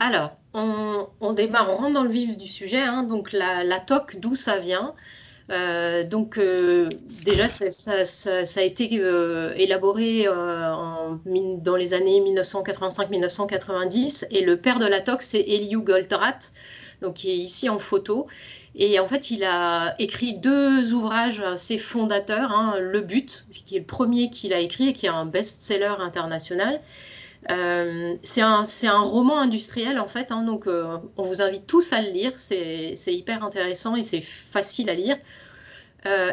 Alors, on démarre, on rentre dans le vif du sujet, hein, donc la TOC, d'où ça vient. Déjà, ça a été élaboré dans les années 1985-1990, et le père de la TOC, c'est Elihu Goldratt, donc, qui est ici en photo. Et en fait, il a écrit deux ouvrages assez fondateurs, hein, Le But, qui est le premier qu'il a écrit et qui est un best-seller international. C'est un roman industriel en fait, hein, donc on vous invite tous à le lire, c'est hyper intéressant et c'est facile à lire.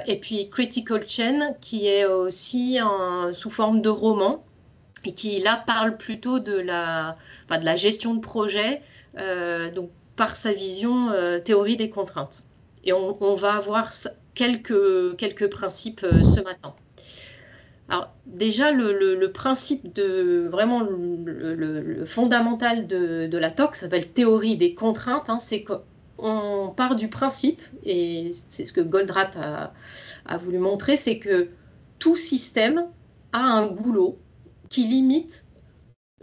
Et puis Critical Chain, qui est aussi sous forme de roman et qui là parle plutôt de la gestion de projet, donc par sa vision théorie des contraintes. Et on va avoir quelques principes ce matin. Alors déjà, le principe vraiment le fondamental de la TOC s'appelle théorie des contraintes, hein, c'est qu'on part du principe, et c'est ce que Goldratt a voulu montrer, c'est que tout système a un goulot qui limite,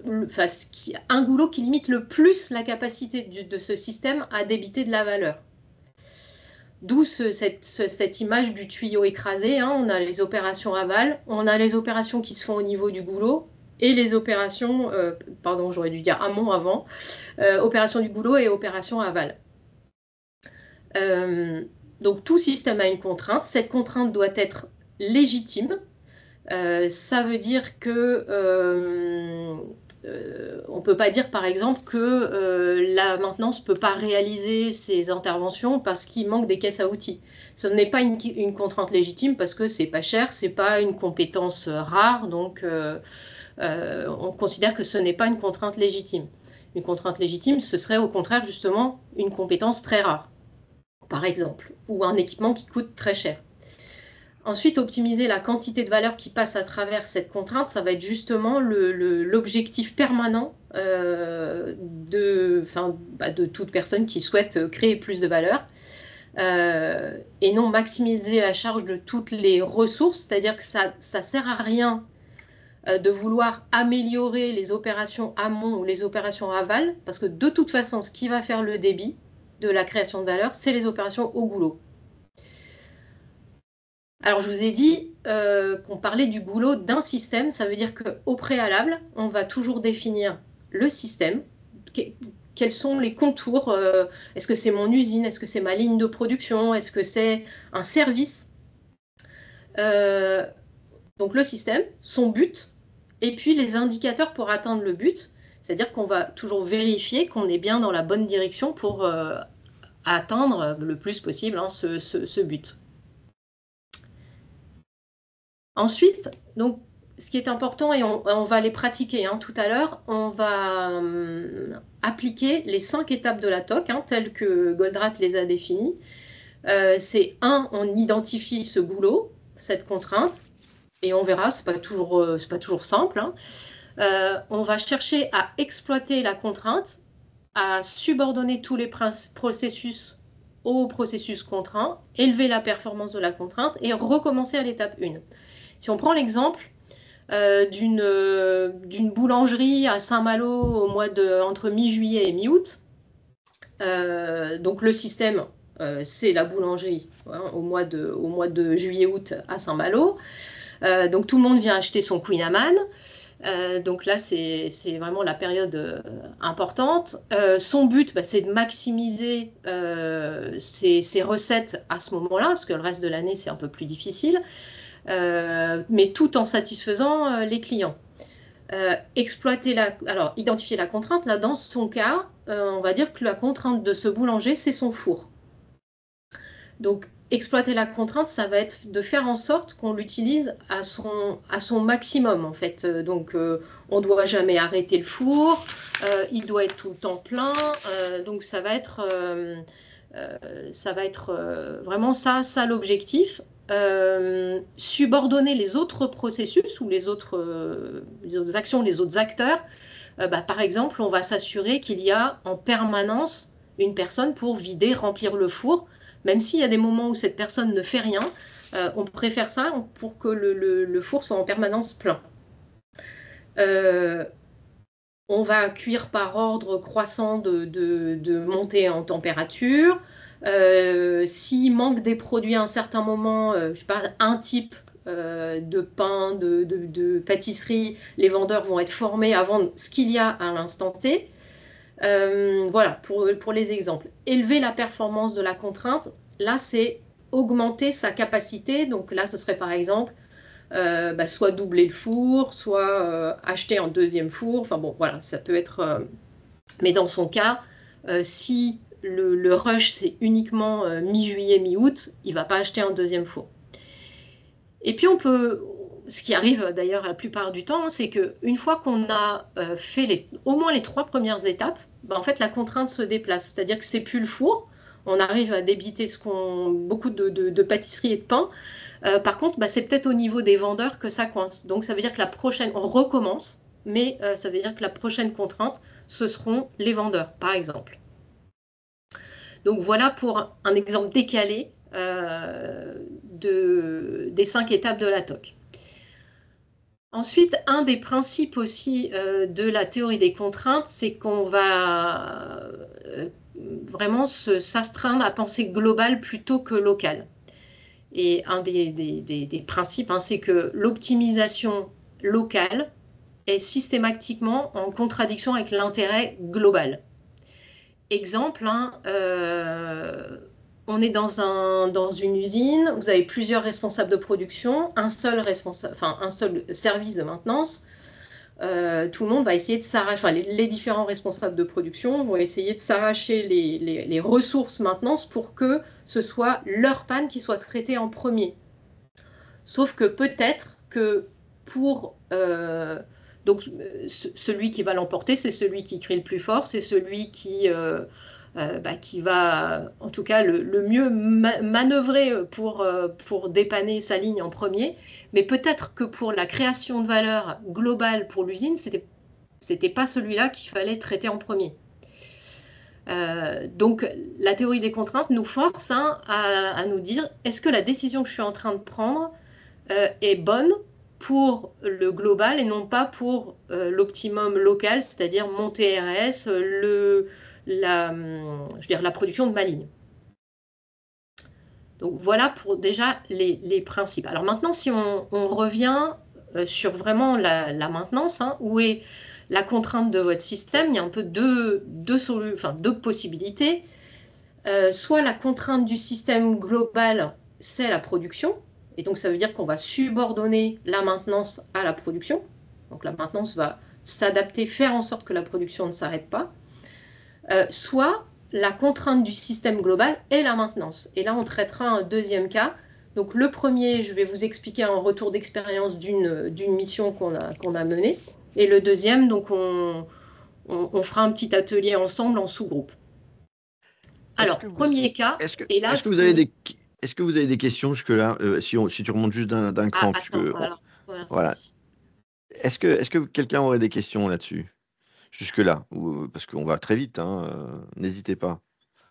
un goulot qui limite le plus la capacité de ce système à débiter de la valeur. D'où cette image du tuyau écrasé, hein. On a les opérations aval, on a les opérations qui se font au niveau du goulot, et les opérations, pardon, j'aurais dû dire amont avant, opération du goulot et opération aval. Donc tout système a une contrainte, cette contrainte doit être légitime. Ça veut dire que on ne peut pas dire par exemple que la maintenance ne peut pas réaliser ses interventions parce qu'il manque des caisses à outils. Ce n'est pas une contrainte légitime parce que c'est pas cher, c'est pas une compétence rare, donc on considère que ce n'est pas une contrainte légitime. Une contrainte légitime, ce serait au contraire justement une compétence très rare, par exemple, ou un équipement qui coûte très cher. Ensuite, optimiser la quantité de valeur qui passe à travers cette contrainte, ça va être justement l'objectif permanent de toute personne qui souhaite créer plus de valeur, et non maximiser la charge de toutes les ressources, c'est-à-dire que ça ne sert à rien de vouloir améliorer les opérations amont ou les opérations aval, parce que de toute façon, ce qui va faire le débit de la création de valeur, c'est les opérations au goulot. Alors, je vous ai dit qu'on parlait du goulot d'un système. Ça veut dire qu'au préalable, on va toujours définir le système. Quels sont les contours? Est-ce que c'est mon usine? Est-ce que c'est ma ligne de production? Est-ce que c'est un service? Donc, le système, son but, et puis les indicateurs pour atteindre le but. C'est-à-dire qu'on va toujours vérifier qu'on est bien dans la bonne direction pour atteindre le plus possible, hein, ce but. Ensuite, donc, ce qui est important, et on va les pratiquer, hein, tout à l'heure, on va appliquer les 5 étapes de la TOC, hein, telles que Goldratt les a définies. C'est 1, on identifie ce goulot, cette contrainte, et on verra, c'est pas toujours simple, hein. On va chercher à exploiter la contrainte, à subordonner tous les processus au processus contraint, élever la performance de la contrainte et recommencer à l'étape 1. Si on prend l'exemple d'une boulangerie à Saint-Malo entre mi-juillet et mi-août, donc le système, c'est la boulangerie, hein, au mois de juillet-août à Saint-Malo. Donc tout le monde vient acheter son Queen Amman. Donc là, c'est vraiment la période importante. Son but, c'est de maximiser ses recettes à ce moment-là, parce que le reste de l'année, c'est un peu plus difficile. Mais tout en satisfaisant les clients. Identifier la contrainte, là, dans son cas, on va dire que la contrainte de ce boulanger, c'est son four. Donc, exploiter la contrainte, ça va être de faire en sorte qu'on l'utilise à son maximum, en fait. Donc, on ne doit jamais arrêter le four, il doit être tout le temps plein, donc ça va être vraiment ça l'objectif. Subordonner les autres processus ou les autres actions, les autres acteurs. Par exemple, on va s'assurer qu'il y a en permanence une personne pour vider, remplir le four, même s'il y a des moments où cette personne ne fait rien. On préfère ça pour que le four soit en permanence plein. On va cuire par ordre croissant de montée en température. S'il manque des produits à un certain moment, je sais pas, un type de pain, de pâtisserie, les vendeurs vont être formés à vendre ce qu'il y a à l'instant T. Voilà, pour les exemples. Élever la performance de la contrainte, là, c'est augmenter sa capacité. Donc là, ce serait par exemple soit doubler le four, soit acheter un deuxième four. Enfin bon, voilà, ça peut être. Mais dans son cas, si le rush, c'est uniquement mi-juillet, mi-août, il ne va pas acheter un deuxième four. Et puis on peut, ce qui arrive d'ailleurs la plupart du temps, hein, c'est qu'une fois qu'on a fait au moins les 3 premières étapes, en fait la contrainte se déplace. C'est-à-dire que c'est plus le four, on arrive à débiter beaucoup de pâtisseries et de pain. Par contre, c'est peut-être au niveau des vendeurs que ça coince. Donc ça veut dire que la prochaine, on recommence, mais ça veut dire que la prochaine contrainte, ce seront les vendeurs, par exemple. Donc voilà pour un exemple décalé des 5 étapes de la TOC. Ensuite, un des principes aussi de la théorie des contraintes, c'est qu'on va vraiment s'astreindre à penser global plutôt que local. Et un des principes, hein, c'est que l'optimisation locale est systématiquement en contradiction avec l'intérêt global. Exemple, hein, on est dans une usine, vous avez plusieurs responsables de production, un seul service de maintenance. Tout le monde va essayer de s'arracher, enfin, les différents responsables de production vont essayer de s'arracher les ressources maintenance pour que ce soit leur panne qui soit traitée en premier. Sauf que peut-être que pour donc celui qui va l'emporter, c'est celui qui crie le plus fort, c'est celui qui va en tout cas le mieux manœuvrer pour dépanner sa ligne en premier. Mais peut-être que pour la création de valeur globale pour l'usine, c'était pas celui-là qu'il fallait traiter en premier. Donc la théorie des contraintes nous force à nous dire, est-ce que la décision que je suis en train de prendre est bonne pour le global et non pas pour l'optimum local, c'est-à-dire mon TRS, la production de ma ligne. Donc voilà pour déjà les principes. Alors maintenant, si on revient sur vraiment la maintenance, hein, où est la contrainte de votre système, il y a un peu deux possibilités. Soit la contrainte du système global, c'est la production, et donc ça veut dire qu'on va subordonner la maintenance à la production. Donc la maintenance va s'adapter, faire en sorte que la production ne s'arrête pas. Soit la contrainte du système global est la maintenance. Et là, on traitera un deuxième cas. Donc le premier, je vais vous expliquer un retour d'expérience d'une mission qu'on a menée. Et le deuxième, donc on fera un petit atelier ensemble en sous-groupe. Alors, premier cas, et là, est-ce que vous avez des questions jusque-là, si tu remontes juste d'un cran, voilà. Est-ce que quelqu'un aurait des questions là-dessus, jusque-là, parce qu'on va très vite, hein, n'hésitez pas,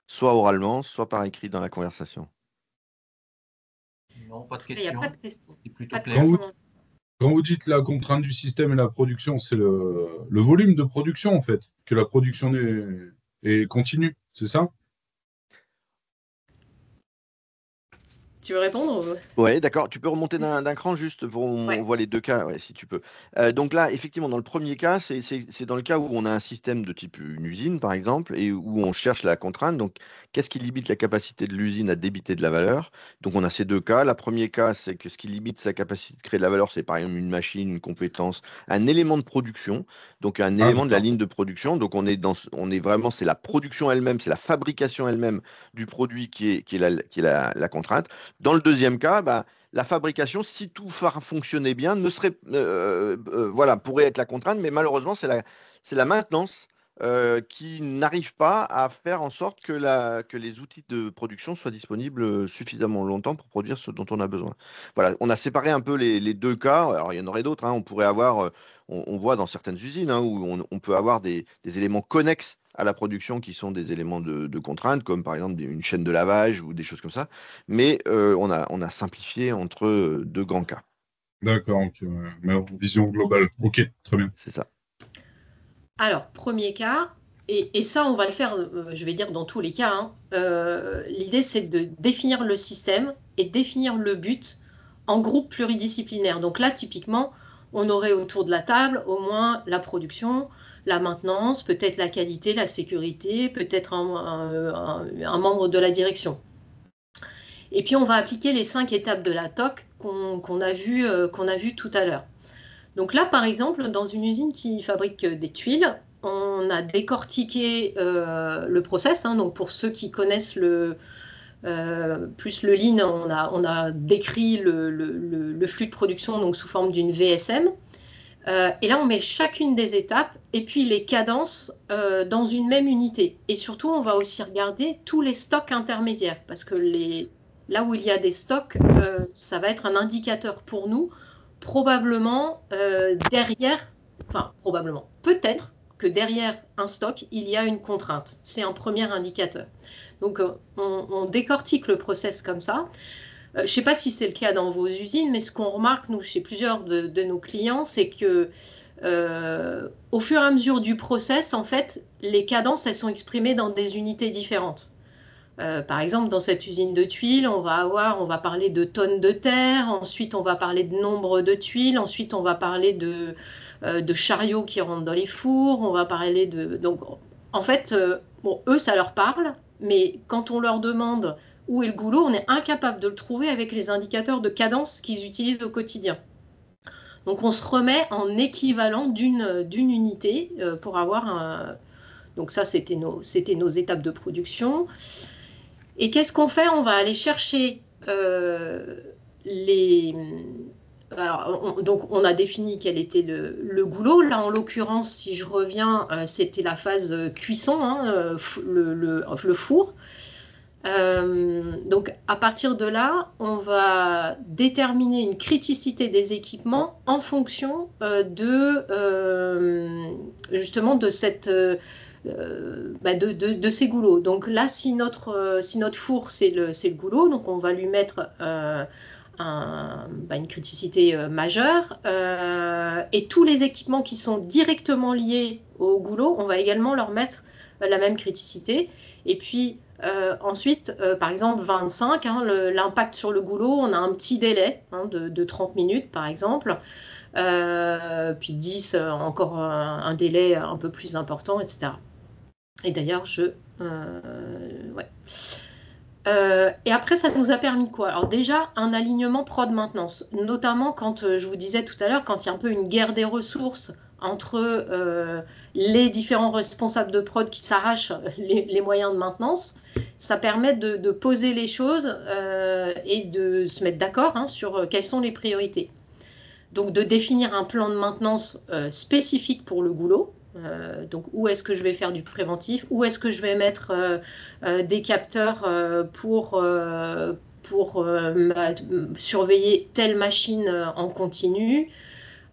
soit oralement, soit par écrit dans la conversation. Non, pas de Il n'y a pas question. de question. C'est plutôt clair. Quand vous dites la contrainte du système et la production, c'est le volume de production, en fait, que la production est continue, c'est ça? Tu veux répondre? Ouais, d'accord. Tu peux remonter d'un cran juste, on voit les deux cas, ouais, si tu peux. Donc là, effectivement, dans le premier cas, c'est dans le cas où on a un système de type une usine, par exemple, et où on cherche la contrainte. Donc, qu'est-ce qui limite la capacité de l'usine à débiter de la valeur? Donc, on a ces deux cas. Le premier cas, c'est que ce qui limite sa capacité de créer de la valeur, c'est par exemple une machine, une compétence, un élément de production, donc un élément de la ligne de production. Donc, on est vraiment, c'est la production elle-même, c'est la fabrication elle-même du produit qui est la contrainte. Dans le deuxième cas, la fabrication, si tout fonctionnait bien, pourrait être la contrainte, mais malheureusement, c'est la maintenance qui n'arrive pas à faire en sorte que les outils de production soient disponibles suffisamment longtemps pour produire ce dont on a besoin. Voilà, on a séparé un peu les deux cas. Alors, il y en aurait d'autres, hein. On pourrait avoir, on voit dans certaines usines, hein, où on peut avoir des éléments connexes à la production qui sont des éléments de contrainte, comme par exemple une chaîne de lavage ou des choses comme ça. Mais on a simplifié entre deux grands cas. D'accord, ok, mais en vision globale. Ok, très bien. C'est ça. Alors, premier cas, et ça, on va le faire, je vais dire, dans tous les cas, hein. L'idée, c'est de définir le système et définir le but en groupe pluridisciplinaire. Donc là, typiquement, on aurait autour de la table au moins la production, la maintenance, peut-être la qualité, la sécurité, peut-être un membre de la direction. Et puis, on va appliquer les 5 étapes de la TOC qu'on a vu tout à l'heure. Donc là, par exemple, dans une usine qui fabrique des tuiles, on a décortiqué le process. Hein. Donc pour ceux qui connaissent plus le lean, on a décrit le flux de production donc sous forme d'une VSM. Et là, on met chacune des étapes et puis les cadences dans une même unité. Et surtout, on va aussi regarder tous les stocks intermédiaires parce que là où il y a des stocks, ça va être un indicateur pour nous. Probablement peut-être que derrière un stock, il y a une contrainte. C'est un premier indicateur. Donc, on décortique le process comme ça. Je ne sais pas si c'est le cas dans vos usines, mais ce qu'on remarque, nous, chez plusieurs de nos clients, c'est que au fur et à mesure du process, en fait, les cadences, elles sont exprimées dans des unités différentes. Par exemple, dans cette usine de tuiles, on va parler de tonnes de terre, ensuite on va parler de nombre de tuiles, ensuite on va parler de chariots qui rentrent dans les fours, on va parler de... Donc, en fait, eux, ça leur parle, mais quand on leur demande où est le goulot, on est incapable de le trouver avec les indicateurs de cadence qu'ils utilisent au quotidien. Donc, on se remet en équivalent d'une unité pour avoir un... Donc ça, c'était nos étapes de production. Et qu'est-ce qu'on fait? On va aller chercher les... Alors, donc, on a défini quel était le goulot. Là, en l'occurrence, si je reviens, c'était la phase cuisson, hein, le four. Donc, à partir de là, on va déterminer une criticité des équipements en fonction justement de cette... de ces goulots. Donc là, si notre four, c'est le goulot, donc on va lui mettre une criticité majeure. Et tous les équipements qui sont directement liés au goulot, on va également leur mettre la même criticité. Et puis ensuite, par exemple, 25, hein, l'impact sur le goulot, on a un petit délai hein, de 30 minutes, par exemple. Puis 10, encore un délai un peu plus important, etc. Et d'ailleurs, ouais. Et après, ça nous a permis quoi? Alors déjà, un alignement prod-maintenance, notamment quand, je vous disais tout à l'heure, quand il y a un peu une guerre des ressources entre les différents responsables de prod qui s'arrachent les moyens de maintenance, ça permet de poser les choses et de se mettre d'accord hein, sur quelles sont les priorités. Donc de définir un plan de maintenance spécifique pour le goulot. Donc où est-ce que je vais faire du préventif, où est-ce que je vais mettre des capteurs pour surveiller telle machine en continu.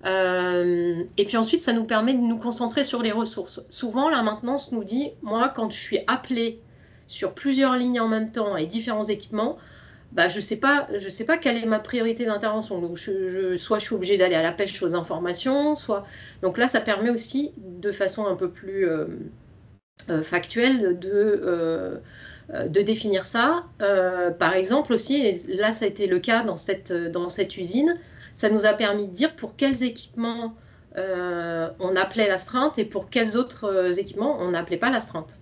Et puis ensuite, ça nous permet de nous concentrer sur les ressources. Souvent, la maintenance nous dit, moi, quand je suis appelée sur plusieurs lignes en même temps et différents équipements, bah, je sais pas quelle est ma priorité d'intervention. Donc, soit je suis obligée d'aller à la pêche aux informations, soit... Donc là, ça permet aussi, de façon un peu plus factuelle, de définir ça. Par exemple aussi, et là, ça a été le cas dans cette usine, ça nous a permis de dire pour quels équipements on appelait l'astreinte et pour quels autres équipements on n'appelait pas l'astreinte.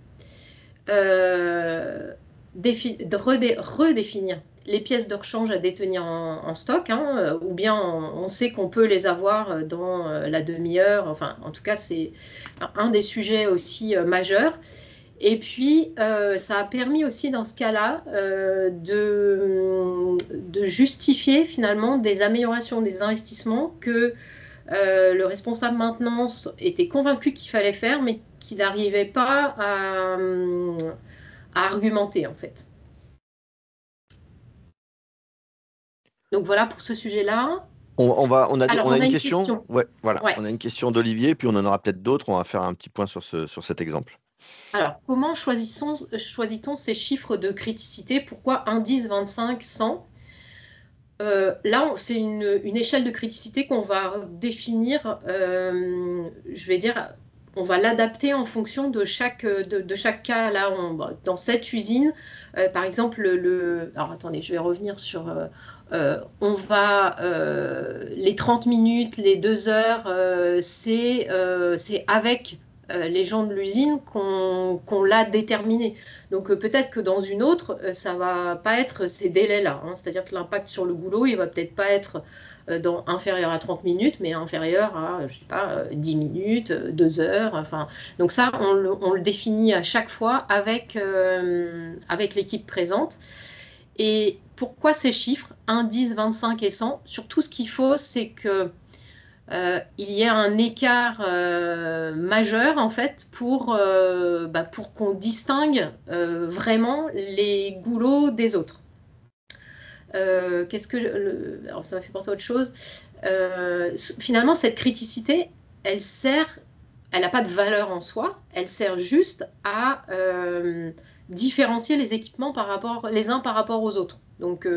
Redéfinir les pièces de rechange à détenir en stock, hein, ou bien on sait qu'on peut les avoir dans la demi-heure. Enfin, en tout cas, c'est un des sujets aussi majeurs. Et puis, ça a permis aussi dans ce cas-là de justifier finalement des améliorations, des investissements que le responsable maintenance était convaincu qu'il fallait faire, mais qu'il n'arrivait pas à argumenter en fait. Donc voilà pour ce sujet-là. On a une question. Ouais, voilà. Ouais. On a une question d'Olivier, puis on en aura peut-être d'autres. On va faire un petit point sur cet exemple. Alors, comment choisit-on ces chiffres de criticité? Pourquoi 1, 10, 25, 100? Là, c'est une échelle de criticité qu'on va définir, je vais dire, on va l'adapter en fonction de chaque cas. Là, dans cette usine, par exemple, alors attendez, je vais revenir sur... on va... les 30 minutes, les 2 heures, c'est avec les gens de l'usine qu'on l'a déterminé. Donc peut-être que dans une autre, ça va pas être ces délais-là, hein. C'est-à-dire que l'impact sur le boulot, il va peut-être pas être inférieur à 30 minutes, mais inférieur à, je sais pas, 10 minutes, 2 heures. Enfin, donc ça, on le définit à chaque fois avec l'équipe présente. Et pourquoi ces chiffres, 1, 10, 25 et 100? Surtout, ce qu'il faut, c'est que il y a un écart majeur en fait pour qu'on distingue vraiment les goulots des autres. Alors ça m'a fait penser à autre chose. Finalement, cette criticité, elle n'a pas de valeur en soi, elle sert juste à différencier les équipements les uns par rapport aux autres. Donc,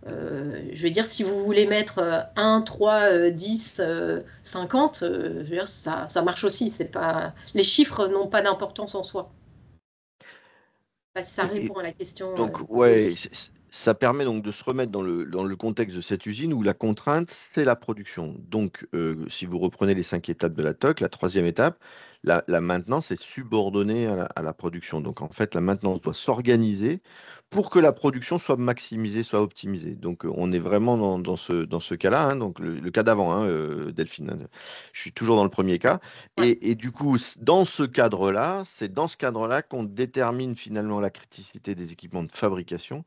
je veux dire, si vous voulez mettre 1, 3, 10, 50, je veux dire, ça marche aussi. Les chiffres n'ont pas d'importance en soi. Ça répond à la question. Donc, ouais, ça permet donc de se remettre dans le contexte de cette usine où la contrainte, c'est la production. Donc, si vous reprenez les 5 étapes de la TOC, la troisième étape, la maintenance est subordonnée à la production. Donc, en fait, la maintenance doit s'organiser pour que la production soit maximisée, soit optimisée. Donc, on est vraiment dans ce cas-là, hein, donc le cas d'avant, hein, Delphine, hein. Je suis toujours dans le premier cas. Ouais. Et du coup, dans ce cadre-là, c'est dans ce cadre-là qu'on détermine finalement la criticité des équipements de fabrication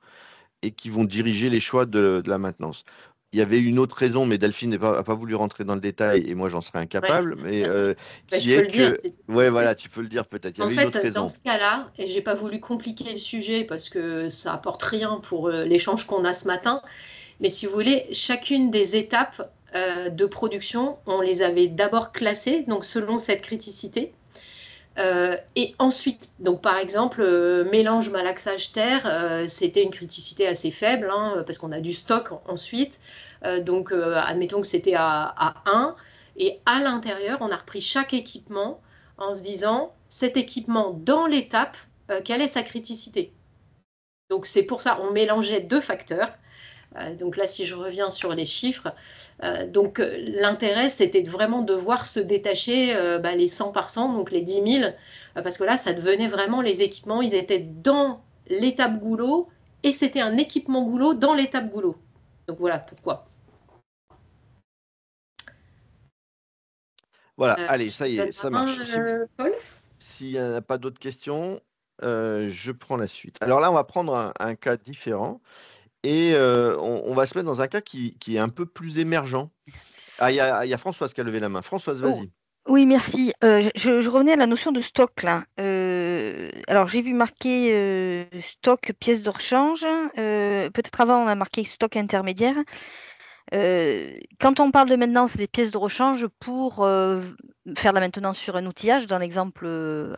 et qui vont diriger les choix de la maintenance. Il y avait une autre raison, mais Delphine n'a pas voulu rentrer dans le détail et moi j'en serais incapable, mais qui je peux est le dire. que... Ouais, voilà, tu peux le dire peut-être. Il y En avait une autre fait, dans raison. ce cas-là, et j'ai pas voulu compliquer le sujet parce que ça apporte rien pour l'échange qu'on a ce matin, mais si vous voulez, chacune des étapes de production, on les avait d'abord classées, donc selon cette criticité. Et ensuite, donc par exemple, mélange malaxage terre, c'était une criticité assez faible, hein, parce qu'on a du stock ensuite. Donc, admettons que c'était à 1. Et à l'intérieur, on a repris chaque équipement en se disant, cet équipement dans l'étape, quelle est sa criticité? Donc, c'est pour ça, on mélangeait 2 facteurs. Donc là, si je reviens sur les chiffres, l'intérêt, c'était vraiment de voir se détacher les 100 par 100, donc les 10 000, parce que là, ça devenait vraiment les équipements, ils étaient dans l'étape goulot, et c'était un équipement goulot dans l'étape goulot. Donc voilà pourquoi. Voilà, allez, ça y est, ça marche. Paul ? S'il n'y a pas d'autres questions, je prends la suite. Alors là, on va prendre un cas différent. Et on va se mettre dans un cas qui est un peu plus émergent. Ah, il y a Françoise qui a levé la main. Françoise, Oh, vas-y. oui, merci. Je revenais à la notion de stock là. Alors j'ai vu marqué stock pièces de rechange. Peut-être avant on a marqué stock intermédiaire. Quand on parle de maintenance, les pièces de rechange pour faire la maintenance sur un outillage, dans l'exemple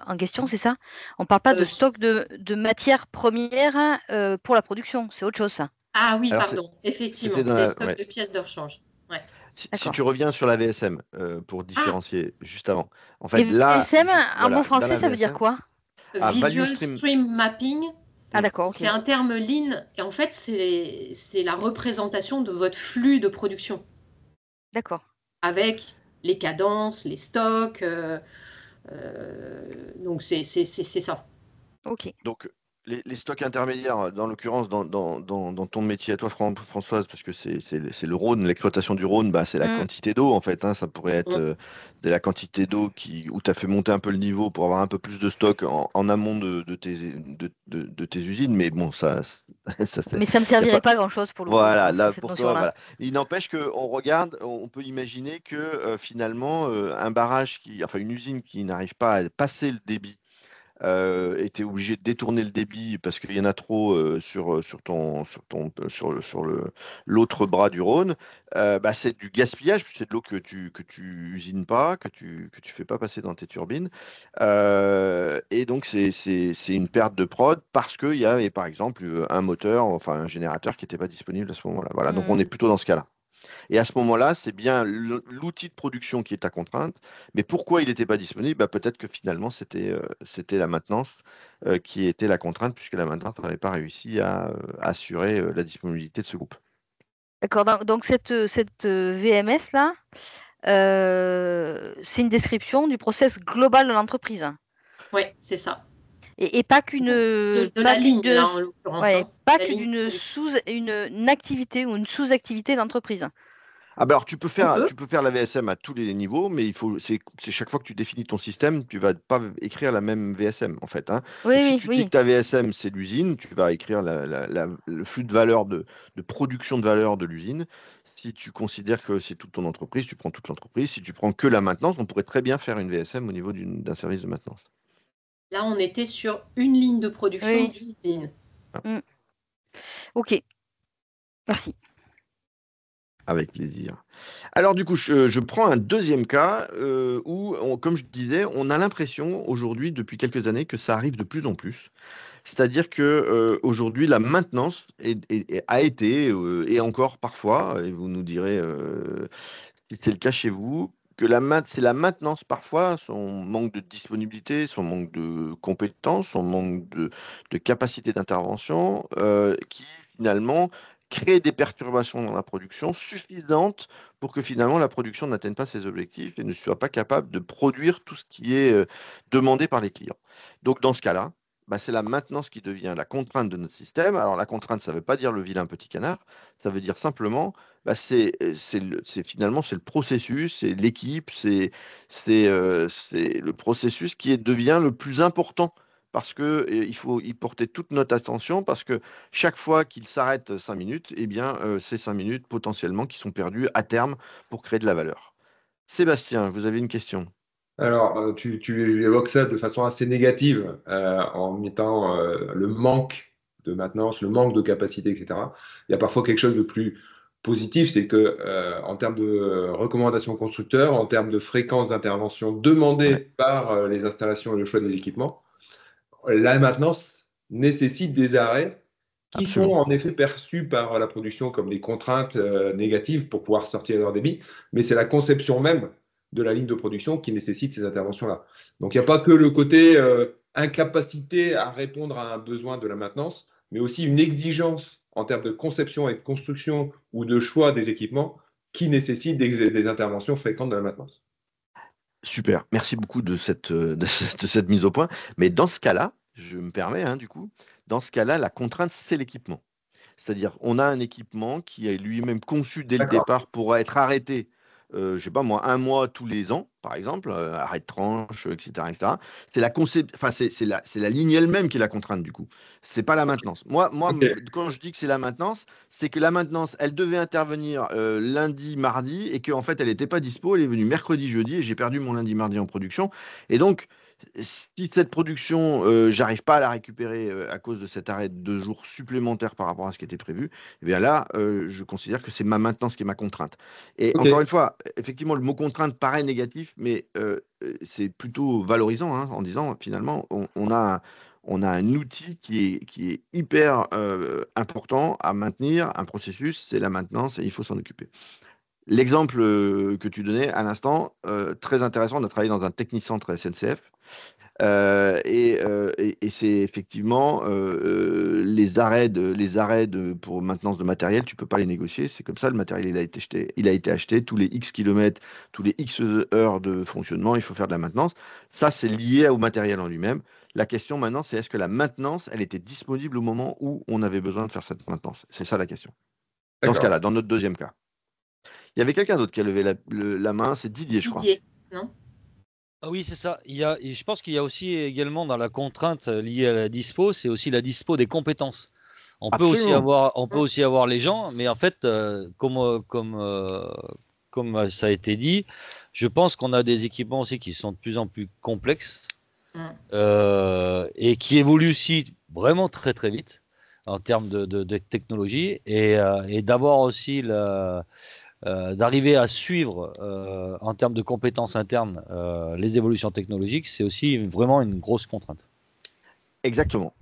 en question, c'est ça? On ne parle pas de stock de matières premières pour la production, c'est autre chose ça. Ah oui, Alors, pardon, effectivement, c'était dans c'est la- stock ouais. de pièces de rechange. Ouais. Si D'accord. tu reviens sur la VSM pour Ah, différencier juste avant. En Et fait, là, VSM, en voilà, bon dans français, la ça veut dire VSM, quoi? Value Visual Stream. Stream Mapping. Ah d'accord, ok. C'est un terme lean et en fait, c'est la représentation de votre flux de production D'accord. avec les cadences, les stocks. Donc, c'est ça. Ok. Donc, les stocks intermédiaires, dans l'occurrence, dans ton métier à toi, Françoise, parce que c'est le Rhône, l'exploitation du Rhône, bah, c'est la Mm. quantité d'eau, en fait, hein. Ça pourrait être Mm. de la quantité d'eau où tu as fait monter un peu le niveau pour avoir un peu plus de stock en amont de tes usines, mais bon, ça Mais ça ne me y a servirait pas. pas grand-chose pour le coup, Voilà, là cette pour toi, notion-là. voilà. Il n'empêche qu'on regarde, on peut imaginer que finalement, un barrage enfin une usine qui n'arrive pas à passer le débit était obligé de détourner le débit parce qu'il y en a trop sur l'autre bras du Rhône, bah, c'est du gaspillage, c'est de l'eau que tu usines pas, que tu fais pas passer dans tes turbines. Et donc, c'est une perte de prod parce qu'il y avait, par exemple, un moteur, enfin un générateur qui n'était pas disponible à ce moment-là. Voilà, donc on est Mm. plutôt dans ce cas-là. Et à ce moment-là, c'est bien l'outil de production qui est ta contrainte. Mais pourquoi il n'était pas disponible? Bah, peut-être que finalement, c'était la maintenance qui était la contrainte, puisque la maintenance n'avait pas réussi à assurer la disponibilité de ce groupe. D'accord. Donc cette VMS-là, c'est une description du process global de l'entreprise. Oui, c'est ça. Et pas qu'une De pas la qu'une ligne, de- là, en l'occurrence. ouais, Hein. pas La que ligne de d'une production. une activité ou une sous-activité d'entreprise. Ah bah alors tu peux On faire, peut. tu peux faire la VSM à tous les niveaux, mais c'est chaque fois que tu définis ton système, tu vas pas écrire la même VSM en fait, hein. Oui, Donc si oui, tu dis que oui. ta VSM c'est l'usine, tu vas écrire le flux de valeur de production de valeur de l'usine. Si tu considères que c'est toute ton entreprise, tu prends toute l'entreprise. Si tu prends que la maintenance, on pourrait très bien faire une VSM au niveau d'un service de maintenance. Là, on était sur une ligne de production Oui. d'une usine. Mm. Ok, merci. Avec plaisir. Alors du coup, je prends un deuxième cas où, comme je disais, on a l'impression aujourd'hui, depuis quelques années, que ça arrive de plus en plus. C'est-à-dire que aujourd'hui, la maintenance a été, et encore parfois, et vous nous direz si c'est le cas chez vous, que c'est la maintenance parfois, son manque de disponibilité, son manque de compétences, son manque de capacité d'intervention, qui finalement crée des perturbations dans la production suffisantes pour que finalement la production n'atteigne pas ses objectifs et ne soit pas capable de produire tout ce qui est demandé par les clients. Donc dans ce cas-là, bah, c'est la maintenance qui devient la contrainte de notre système. Alors la contrainte, ça ne veut pas dire le vilain petit canard, ça veut dire simplement bah, finalement c'est le processus, c'est l'équipe, c'est le processus devient le plus important parce que il faut y porter toute notre attention parce que chaque fois qu'il s'arrête 5 minutes, eh bien c'est 5 minutes potentiellement qui sont perdues à terme pour créer de la valeur. Sébastien, vous avez une question? Alors, tu évoques ça de façon assez négative en mettant le manque de maintenance, le manque de capacité, etc. Il y a parfois quelque chose de plus positif, c'est que en termes de recommandations constructeurs, en termes de fréquence d'intervention demandée Ouais, par les installations et le choix des équipements, la maintenance nécessite des arrêts qui sont absolument. en effet perçus par la production comme des contraintes négatives pour pouvoir sortir leur débit, mais c'est la conception même de la ligne de production qui nécessite ces interventions-là. Donc il n'y a pas que le côté incapacité à répondre à un besoin de la maintenance, mais aussi une exigence en termes de conception et de construction ou de choix des équipements qui nécessitent des interventions fréquentes de la maintenance. Super, merci beaucoup de cette mise au point. Mais dans ce cas-là, je me permets, hein, du coup, dans ce cas-là, la contrainte, c'est l'équipement. C'est-à-dire, on a un équipement qui est lui-même conçu dès le D'accord. départ pour être arrêté, je ne sais pas moi, un mois tous les ans, par exemple, arrêt de tranche, etc., etc. Enfin, c'est la ligne elle-même qui est la contrainte, du coup. C'est pas la maintenance. Moi, Ok. quand je dis que c'est la maintenance, c'est que la maintenance, elle devait intervenir lundi, mardi, et qu'en fait, elle n'était pas dispo, elle est venue mercredi, jeudi, et j'ai perdu mon lundi, mardi en production. Et donc, si cette production, j'arrive pas à la récupérer à cause de cet arrêt de 2 jours supplémentaires par rapport à ce qui était prévu, eh bien là, je considère que c'est ma maintenance qui est ma contrainte. Et Ok. encore une fois, effectivement, le mot contrainte paraît négatif, mais c'est plutôt valorisant hein, en disant finalement, on a un outil qui est hyper important à maintenir, un processus, c'est la maintenance et il faut s'en occuper. L'exemple que tu donnais à l'instant, très intéressant, on a travaillé dans un technicentre SNCF. Et c'est effectivement pour maintenance de matériel, tu peux pas les négocier. C'est comme ça, le matériel il a été acheté tous les X kilomètres, tous les X heures de fonctionnement, il faut faire de la maintenance. Ça, c'est lié au matériel en lui-même. La question maintenant, c'est est-ce que la maintenance, elle était disponible au moment où on avait besoin de faire cette maintenance? C'est ça la question. Dans ce D'accord. cas-là, dans notre deuxième cas. Il y avait quelqu'un d'autre qui a levé la main, c'est Didier, je crois. Didier, non? Ah oui, c'est ça. Et je pense qu'il y a aussi également dans la contrainte liée à la dispo, c'est aussi la dispo des compétences. Absolument. On peut aussi avoir les gens, mais en fait, comme ça a été dit, je pense qu'on a des équipements aussi qui sont de plus en plus complexes Mm. et qui évoluent aussi vraiment très très vite en termes de technologie et d'avoir aussi d'arriver à suivre en termes de compétences internes les évolutions technologiques, c'est aussi vraiment une grosse contrainte. Exactement.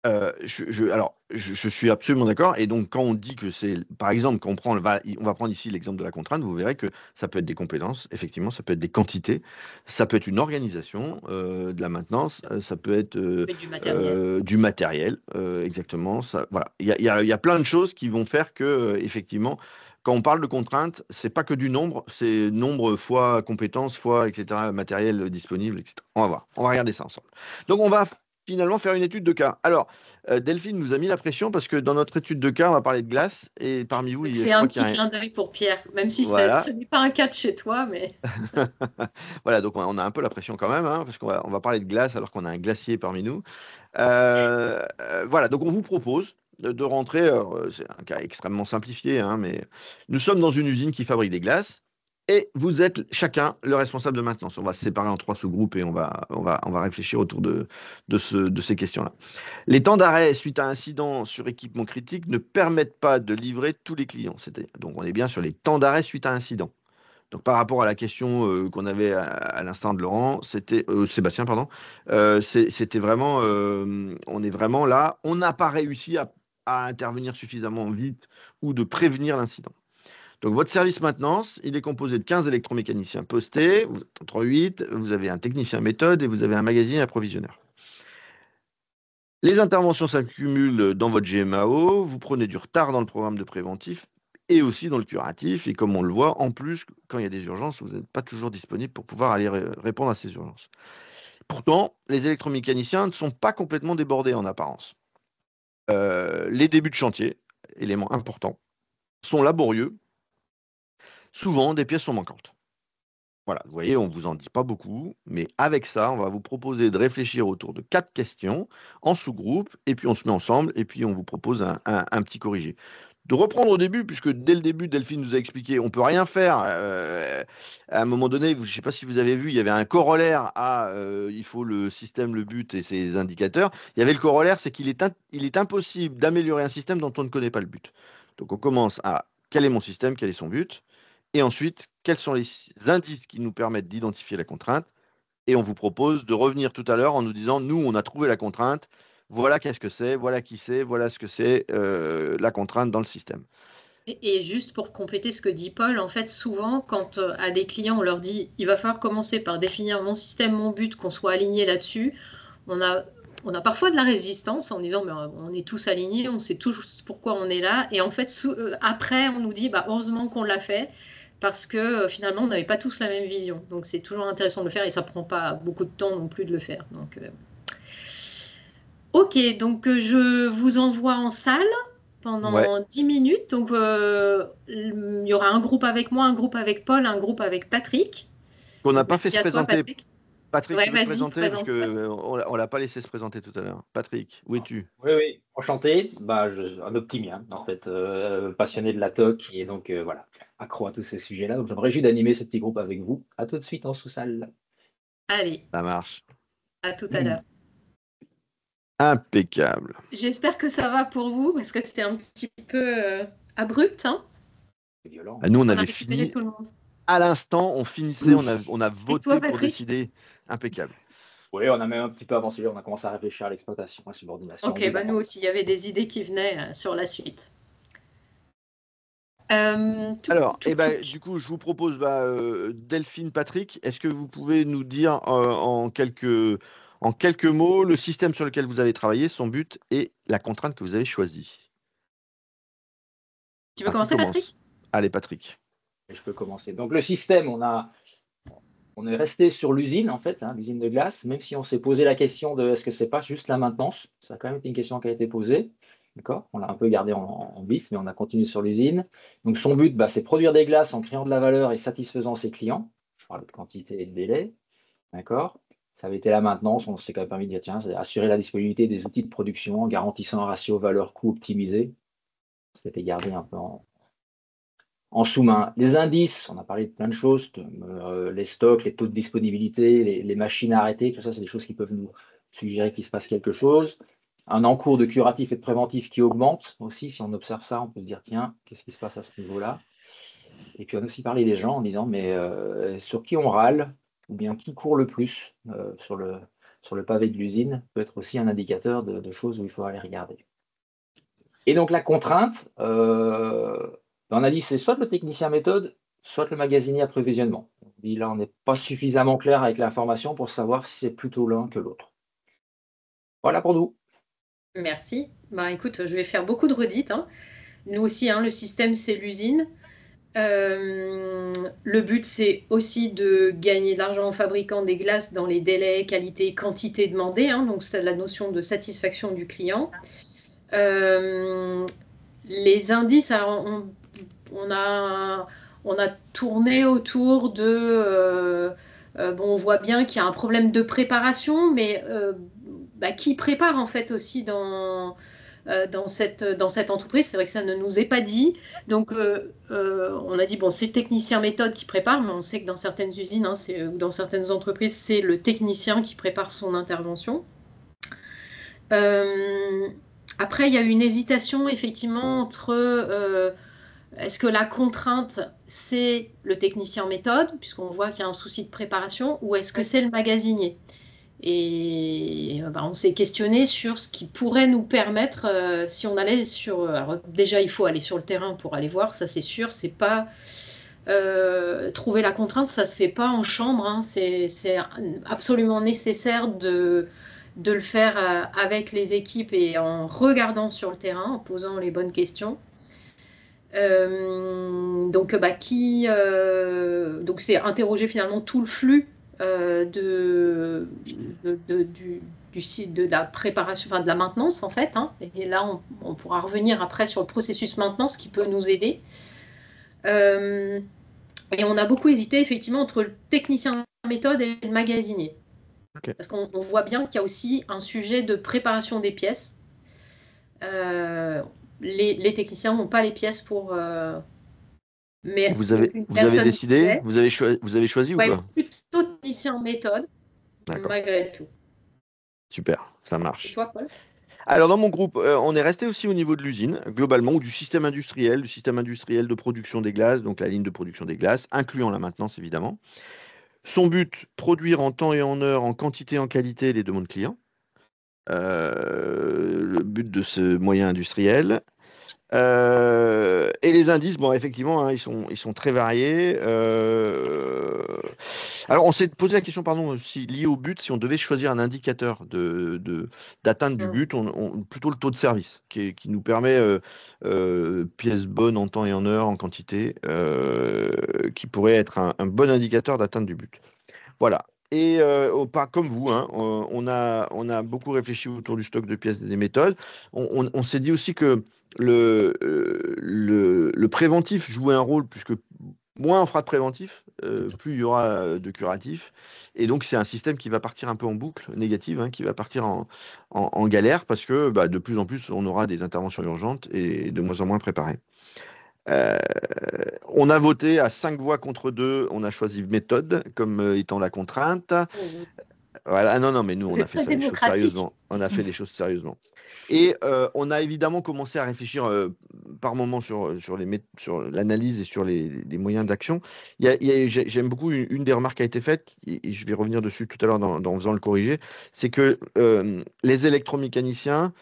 Je suis absolument d'accord. Et donc, quand on dit que c'est, par exemple, quand on va prendre ici l'exemple de la contrainte, vous verrez que ça peut être des compétences, effectivement, ça peut être des quantités, ça peut être une organisation de la maintenance, ça peut être Du matériel. du matériel, exactement. Ça, voilà. Il y a plein de choses qui vont faire que, effectivement, quand on parle de contrainte, c'est pas que du nombre, c'est nombre fois compétences, fois, etc., matériel disponible, etc. On va voir, on va regarder ça ensemble. Donc, on va finalement faire une étude de cas. Alors, Delphine nous a mis la pression parce que dans notre étude de cas, on va parler de glace et parmi vous, C'est je un crois qu'il petit y a un... clin d'œil pour Pierre, même si Voilà. ce n'est pas un cas de chez toi, mais Voilà, donc on a un peu la pression quand même, hein, parce on va parler de glace alors qu'on a un glacier parmi nous. Voilà, donc on vous propose de rentrer, c'est un cas extrêmement simplifié, hein, mais nous sommes dans une usine qui fabrique des glaces et vous êtes chacun le responsable de maintenance. On va se séparer en 3 sous-groupes et on va réfléchir autour de ces questions-là. Les temps d'arrêt suite à incident sur équipement critique ne permettent pas de livrer tous les clients. Donc on est bien sur les temps d'arrêt suite à incident. Donc par rapport à la question qu'on avait à l'instant de Laurent, c'était Sébastien, pardon, c'était vraiment, on est vraiment là, on n'a pas réussi à intervenir suffisamment vite ou de prévenir l'incident. Donc votre service maintenance, il est composé de 15 électromécaniciens postés, vous êtes entre 8, vous avez un technicien méthode et vous avez un magasinier approvisionneur. Les interventions s'accumulent dans votre GMAO, vous prenez du retard dans le programme de préventif et aussi dans le curatif. Et comme on le voit, en plus, quand il y a des urgences, vous n'êtes pas toujours disponible pour pouvoir aller répondre à ces urgences. Pourtant, les électromécaniciens ne sont pas complètement débordés en apparence. Les débuts de chantier, élément important, sont laborieux. Souvent, des pièces sont manquantes. Voilà, vous voyez, on ne vous en dit pas beaucoup, mais avec ça, on va vous proposer de réfléchir autour de 4 questions en sous-groupe, et puis on se met ensemble, et puis on vous propose un petit corrigé. De reprendre au début, puisque dès le début, Delphine nous a expliqué, on ne peut rien faire. À un moment donné, je ne sais pas si vous avez vu, il y avait un corollaire à il faut le système, le but et ses indicateurs. Il y avait le corollaire, c'est il est impossible d'améliorer un système dont on ne connaît pas le but. Donc on commence à quel est mon système, quel est son but, et ensuite, quels sont les indices qui nous permettent d'identifier la contrainte? Et on vous propose de revenir tout à l'heure en nous disant, nous, on a trouvé la contrainte, voilà qu'est-ce que c'est, voilà qui c'est, voilà ce que c'est la contrainte dans le système. Et juste pour compléter ce que dit Paul, en fait, souvent, quand à des clients, on leur dit, il va falloir commencer par définir mon système, mon but, qu'on soit aligné là-dessus, on a parfois de la résistance en disant, mais on est tous alignés, on sait tous pourquoi on est là. Et en fait, après, on nous dit, bah, heureusement qu'on l'a fait, parce que finalement, on n'avait pas tous la même vision. Donc, c'est toujours intéressant de le faire et ça ne prend pas beaucoup de temps non plus de le faire. Donc, ok, donc je vous envoie en salle Ouais. pendant 10 minutes. Donc, il y aura un groupe avec moi, un groupe avec Paul, un groupe avec Patrick. On n'a Donc, pas fait merci se à toi, présenter. Patrick. Patrick, tu Ouais, veux te vas-y, présenter? Parce présente-toi. qu'on ne l'a pas laissé se présenter tout à l'heure. Patrick, où es-tu? Oui, oui, enchanté. Un optimien, en fait, passionné de la TOC et donc voilà, accro à tous ces sujets-là. Donc, je me réjouis d'animer ce petit groupe avec vous. À tout de suite en sous-salle. Allez, Ça marche. à tout à l'heure. Impeccable. J'espère que ça va pour vous, parce que c'était un petit peu abrupt. Hein, C'est violent. Nous, on on a avait récupéré fini tout le monde. à l'instant, on finissait, on a Et toi, voté pour Patrick? décider. Impeccable. Oui, on a même un petit peu avancé. On a commencé à réfléchir à l'exploitation, à la subordination. Ok, bah nous aussi, il y avait des idées qui venaient sur la suite. Alors, du coup, je vous propose, Delphine, Patrick, est-ce que vous pouvez nous dire en quelques mots le système sur lequel vous avez travaillé, son but et la contrainte que vous avez choisie? Tu veux Qui commencer, commence? Patrick? Allez, Patrick. Je peux commencer. Donc, le système, on est resté sur l'usine, en fait, hein, l'usine de glace, même si on s'est posé la question de est-ce que c'est pas juste la maintenance. Ça a quand même été une question qui a été posée. D'accord? On l'a un peu gardé en vis, mais on a continué sur l'usine. Donc, son but, c'est produire des glaces en créant de la valeur et satisfaisant ses clients. Je parle de quantité et de délai. D'accord? Ça avait été la maintenance. On s'est quand même permis de dire, tiens, c'est assurer la disponibilité des outils de production en garantissant un ratio valeur-coût optimisé. C'était gardé un peu en sous-main. Les indices, on a parlé de plein de choses, les stocks, les taux de disponibilité, les machines à arrêter, tout ça, c'est des choses qui peuvent nous suggérer qu'il se passe quelque chose. Un encours de curatif et de préventif qui augmente aussi. Si on observe ça, on peut se dire, tiens, qu'est-ce qui se passe à ce niveau-là? Et puis, on a aussi parlé des gens en disant, mais sur qui on râle ou bien qui court le plus sur le pavé de l'usine peut être aussi un indicateur de choses où il faut aller regarder. Et donc la contrainte, on a dit c'est soit le technicien méthode, soit le magasinier approvisionnement. On dit là, on n'est pas suffisamment clair avec l'information pour savoir si c'est plutôt l'un que l'autre. Voilà pour nous. Merci. Bah, écoute, je vais faire beaucoup de redites. Nous aussi, le système, c'est l'usine. Le but, c'est aussi de gagner de l'argent en fabriquant des glaces dans les délais, qualité, quantité demandée. Donc, c'est la notion de satisfaction du client. Les indices, alors on a tourné autour de... on voit bien qu'il y a un problème de préparation, mais qui prépare en fait aussi dans cette entreprise? C'est vrai que ça ne nous est pas dit. Donc, on a dit, bon, c'est le technicien méthode qui prépare, mais on sait que dans certaines usines ou dans certaines entreprises, c'est le technicien qui prépare son intervention. Après, il y a une hésitation, effectivement, entre est-ce que la contrainte, c'est le technicien méthode, puisqu'on voit qu'il y a un souci de préparation, ou est-ce que c'est le magasinier? Et on s'est questionné sur ce qui pourrait nous permettre, si on allait sur... Alors déjà, il faut aller sur le terrain pour aller voir, ça c'est sûr, c'est pas... trouver la contrainte, ça se fait pas en chambre, c'est absolument nécessaire de le faire avec les équipes et en regardant sur le terrain, en posant les bonnes questions. Donc c'est interroger finalement tout le flux de la préparation, de la maintenance en fait. Et là, on pourra revenir après sur le processus maintenance qui peut nous aider. Et on a beaucoup hésité effectivement entre le technicien méthode et le magasinier. Okay. Parce qu'on voit bien qu'il y a aussi un sujet de préparation des pièces. Les techniciens n'ont pas les pièces pour... mais vous avez décidé, vous avez choisi ou pas? Plutôt technicien en méthode, malgré tout. Super, ça marche. Et toi, Paul? Alors, dans mon groupe, on est resté aussi au niveau de l'usine, globalement, ou du système industriel de production des glaces, donc la ligne de production des glaces, incluant la maintenance, évidemment. Son but, produire en temps et en heure, en quantité et en qualité, les demandes clients. Le but de ce moyen industriel. Et les indices, bon, effectivement, ils sont très variés. Alors, on s'est posé la question, si lié au but, si on devait choisir un indicateur d'atteinte du but, plutôt le taux de service, qui nous permet pièces bonnes en temps et en heure, en quantité, qui pourrait être un bon indicateur d'atteinte du but. Voilà. Et comme vous, on a beaucoup réfléchi autour du stock de pièces et des méthodes. On s'est dit aussi que le préventif jouait un rôle, puisque moins on fera de préventif, plus il y aura de curatif. Et donc, c'est un système qui va partir un peu en boucle négative, qui va partir en galère, parce que de plus en plus, on aura des interventions urgentes et de moins en moins préparées. On a voté à 5 voix contre 2, on a choisi méthode comme étant la contrainte. Voilà, non, mais nous, on a fait les choses sérieusement. On a fait les choses sérieusement. Et on a évidemment commencé à réfléchir par moment sur l'analyse et sur les moyens d'action. J'aime beaucoup une des remarques qui a été faite, et je vais revenir dessus tout à l'heure en faisant le corriger, c'est que les électromécaniciens,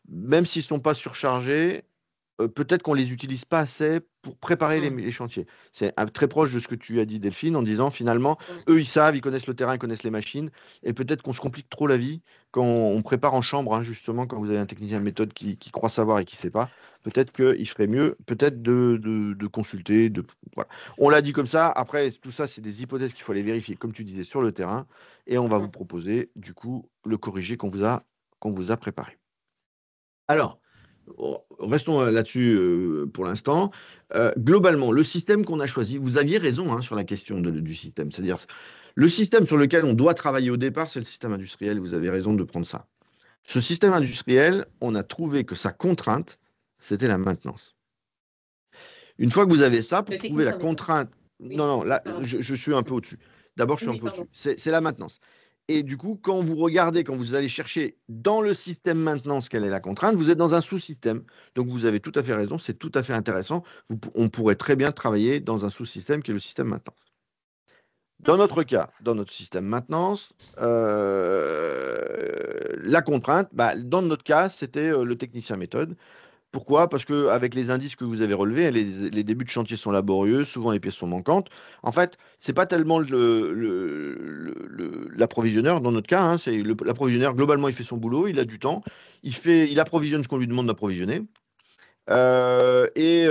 même s'ils ne sont pas surchargés, peut-être qu'on ne les utilise pas assez pour préparer les chantiers. C'est très proche de ce que tu as dit, Delphine, en disant finalement, eux, ils savent, ils connaissent le terrain, ils connaissent les machines, et peut-être qu'on se complique trop la vie quand on prépare en chambre, justement, quand vous avez un technicien de méthode qui croit savoir et qui ne sait pas. Peut-être qu'il ferait mieux, peut-être de consulter. Voilà. On l'a dit comme ça. Après, tout ça, c'est des hypothèses qu'il faut aller vérifier, comme tu disais, sur le terrain, et on va vous proposer, du coup, le corrigé qu'on vous a préparé. Alors, restons là-dessus pour l'instant. Globalement, le système qu'on a choisi, vous aviez raison sur la question du système. C'est-à-dire, le système sur lequel on doit travailler au départ, c'est le système industriel. Vous avez raison de prendre ça. Ce système industriel, on a trouvé que sa contrainte, c'était la maintenance. Une fois que vous avez ça, pour trouver la contrainte... Oui. Non, là, je suis un peu au-dessus. D'abord, je suis un peu au-dessus. C'est la maintenance. Et du coup, quand vous allez chercher dans le système maintenance quelle est la contrainte, vous êtes dans un sous-système. Donc, vous avez tout à fait raison, c'est tout à fait intéressant. On pourrait très bien travailler dans un sous-système qui est le système maintenance. Dans notre cas, dans notre système maintenance, la contrainte, dans notre cas, c'était le technicien méthode. Pourquoi? Parce qu'avec les indices que vous avez relevés, les débuts de chantier sont laborieux, souvent les pièces sont manquantes. En fait, c'est pas tellement l'approvisionneur dans notre cas, hein, c'est l'approvisionneur, globalement, il fait son boulot, il a du temps, il approvisionne ce qu'on lui demande d'approvisionner. Et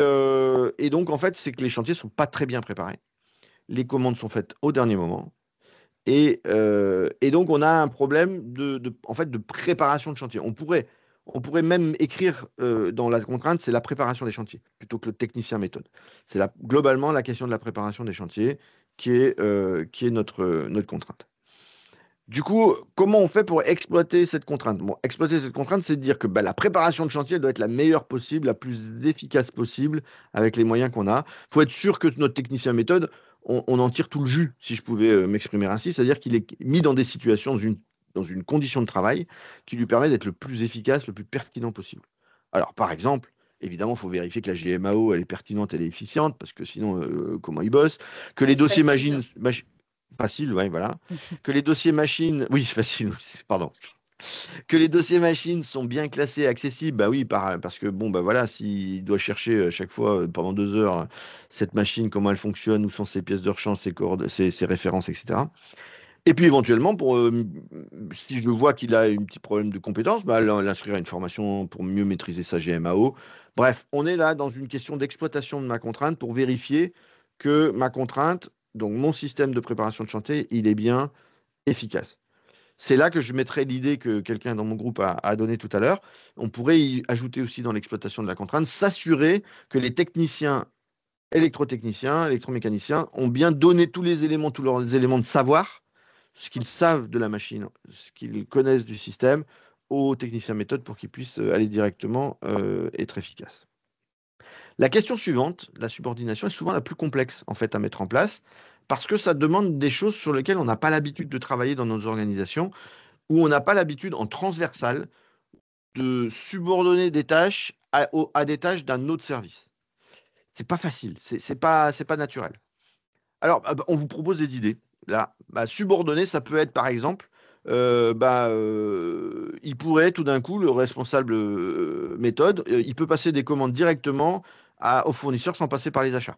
donc, en fait, c'est que les chantiers sont pas très bien préparés. Les commandes sont faites au dernier moment. Et donc, on a un problème en fait, de préparation de chantier. On pourrait même écrire dans la contrainte, c'est la préparation des chantiers, plutôt que le technicien méthode. C'est globalement la question de la préparation des chantiers qui est notre contrainte. Du coup, comment on fait pour exploiter cette contrainte? Bon, exploiter cette contrainte, c'est de dire que la préparation de chantier doit être la meilleure possible, la plus efficace possible, avec les moyens qu'on a. Il faut être sûr que notre technicien méthode, on en tire tout le jus, si je pouvais m'exprimer ainsi, c'est-à-dire qu'il est mis dans des situations, dans une condition de travail qui lui permet d'être le plus efficace, le plus pertinent possible. Alors, par exemple, évidemment, il faut vérifier que la GMAO, elle est pertinente, elle est efficiente, parce que sinon, comment il bosse? Que les dossiers facile, ouais, voilà. Que les dossiers machines, oui, facile, pardon. Que les dossiers machines sont bien classés, accessibles, oui, parce que bon, voilà, s'il doit chercher à chaque fois pendant 2 heures cette machine, comment elle fonctionne, où sont ses pièces de rechange, ses références, etc. Et puis éventuellement, si je vois qu'il a un petit problème de compétence, l'inscrire à une formation pour mieux maîtriser sa GMAO. Bref, on est là dans une question d'exploitation de ma contrainte pour vérifier que ma contrainte, donc mon système de préparation de chantier, il est bien efficace. C'est là que je mettrai l'idée que quelqu'un dans mon groupe a donnée tout à l'heure. On pourrait y ajouter aussi dans l'exploitation de la contrainte, s'assurer que les techniciens, électrotechniciens, électromécaniciens ont bien donné tous leurs éléments de savoir, ce qu'ils savent de la machine, ce qu'ils connaissent du système, aux techniciens méthode pour qu'ils puissent aller directement être efficaces. La question suivante, la subordination, est souvent la plus complexe en fait à mettre en place parce que ça demande des choses sur lesquelles on n'a pas l'habitude de travailler dans nos organisations, où on n'a pas l'habitude en transversal de subordonner des tâches à des tâches d'un autre service. C'est pas facile, c'est pas naturel. Alors, on vous propose des idées. Là, subordonner, ça peut être par exemple, il pourrait tout d'un coup, le responsable méthode, il peut passer des commandes directement aux fournisseurs sans passer par les achats.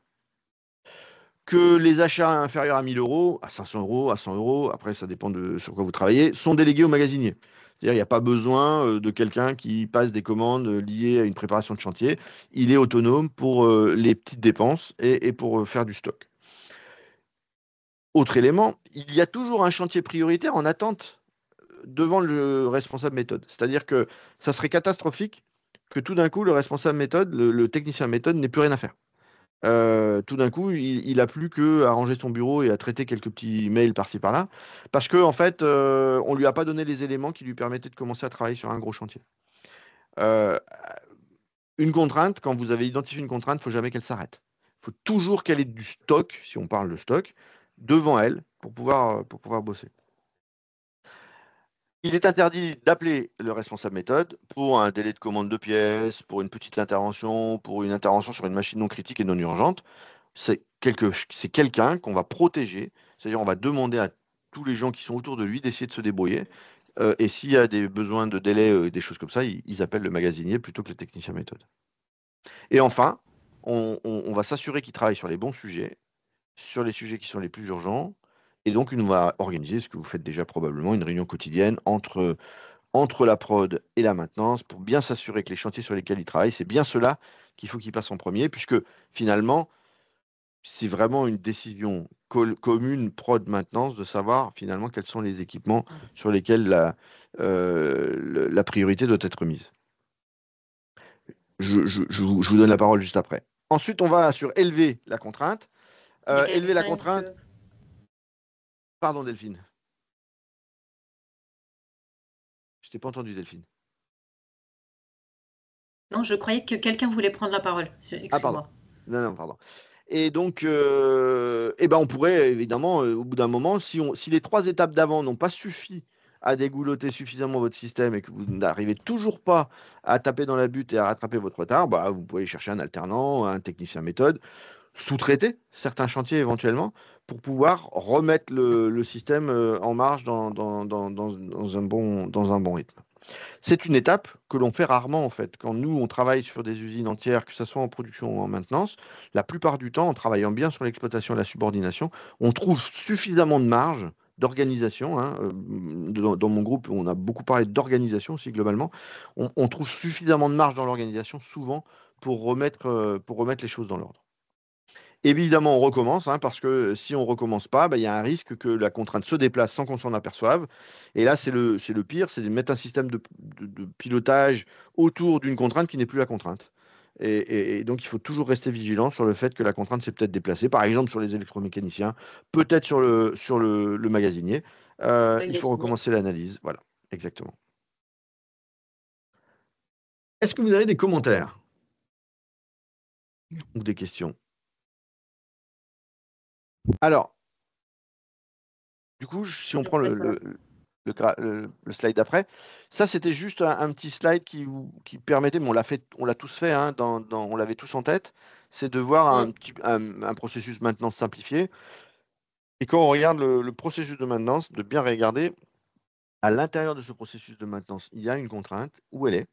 Que les achats inférieurs à 1 000 euros, à 500 euros, à 100 euros, après ça dépend de sur quoi vous travaillez, sont délégués au magasinier. C'est-à-dire il n'y a pas besoin de quelqu'un qui passe des commandes liées à une préparation de chantier. Il est autonome pour les petites dépenses et pour faire du stock. Autre élément, il y a toujours un chantier prioritaire en attente devant le responsable méthode. C'est-à-dire que ça serait catastrophique que tout d'un coup, le responsable méthode, le technicien méthode n'ait plus rien à faire. Tout d'un coup, il n'a plus qu'à ranger son bureau et à traiter quelques petits mails par-ci par-là, parce qu'en fait, on ne lui a pas donné les éléments qui lui permettaient de commencer à travailler sur un gros chantier. Une contrainte, quand vous avez identifié une contrainte, il ne faut jamais qu'elle s'arrête. Il faut toujours qu'elle ait du stock, si on parle de stock, devant elle pour pouvoir bosser. Il est interdit d'appeler le responsable méthode pour un délai de commande de pièces, pour une petite intervention, pour une intervention sur une machine non critique et non urgente. C'est quelqu'un qu'on va protéger, c'est-à-dire on va demander à tous les gens qui sont autour de lui d'essayer de se débrouiller. Et s'il y a des besoins de délai, des choses comme ça, ils appellent le magasinier plutôt que le technicien méthode. Et enfin, on va s'assurer qu'il travaille sur les bons sujets, sur les sujets qui sont les plus urgents. Et donc, on va organiser, ce que vous faites déjà probablement, une réunion quotidienne entre la prod et la maintenance pour bien s'assurer que les chantiers sur lesquels ils travaillent, c'est bien cela qu'il faut qu'ils passent en premier, puisque finalement, c'est vraiment une décision commune prod-maintenance de savoir finalement quels sont les équipements sur lesquels la priorité doit être mise. Je vous donne la parole juste après. Ensuite, on va sur élever la contrainte. Élever la contrainte. Pardon, Delphine. Je t'ai pas entendu, Delphine. Non, je croyais que quelqu'un voulait prendre la parole. Excuse-moi. Pardon. Non, pardon. Et donc, on pourrait évidemment, au bout d'un moment, si les 3 étapes d'avant n'ont pas suffi à dégoulotter suffisamment votre système et que vous n'arrivez toujours pas à taper dans la butte et à rattraper votre retard, vous pouvez chercher un alternant, un technicien méthode, sous-traiter certains chantiers éventuellement pour pouvoir remettre le système en marche dans un bon rythme. C'est une étape que l'on fait rarement en fait. Quand nous, on travaille sur des usines entières, que ce soit en production ou en maintenance, la plupart du temps, en travaillant bien sur l'exploitation et la subordination, on trouve suffisamment de marge d'organisation. Hein. Dans mon groupe, on a beaucoup parlé d'organisation aussi globalement. On trouve suffisamment de marge dans l'organisation souvent pour remettre les choses dans l'ordre. Évidemment, on recommence, hein, parce que si on ne recommence pas, il y a un risque que la contrainte se déplace sans qu'on s'en aperçoive. Et là, c'est le pire, c'est de mettre un système de pilotage autour d'une contrainte qui n'est plus la contrainte. Et donc, il faut toujours rester vigilant sur le fait que la contrainte s'est peut-être déplacée, par exemple sur les électromécaniciens, peut-être sur le magasinier. Il faut recommencer l'analyse. Voilà, exactement. Est-ce que vous avez des commentaires ou des questions? Alors, du coup, si on prend le slide d'après, ça c'était juste un petit slide qui permettait, mais on l'a tous fait, hein, on l'avait tous en tête, c'est de voir un processus maintenance simplifié. Et quand on regarde le processus de maintenance, de bien regarder, à l'intérieur de ce processus de maintenance, il y a une contrainte, où elle est.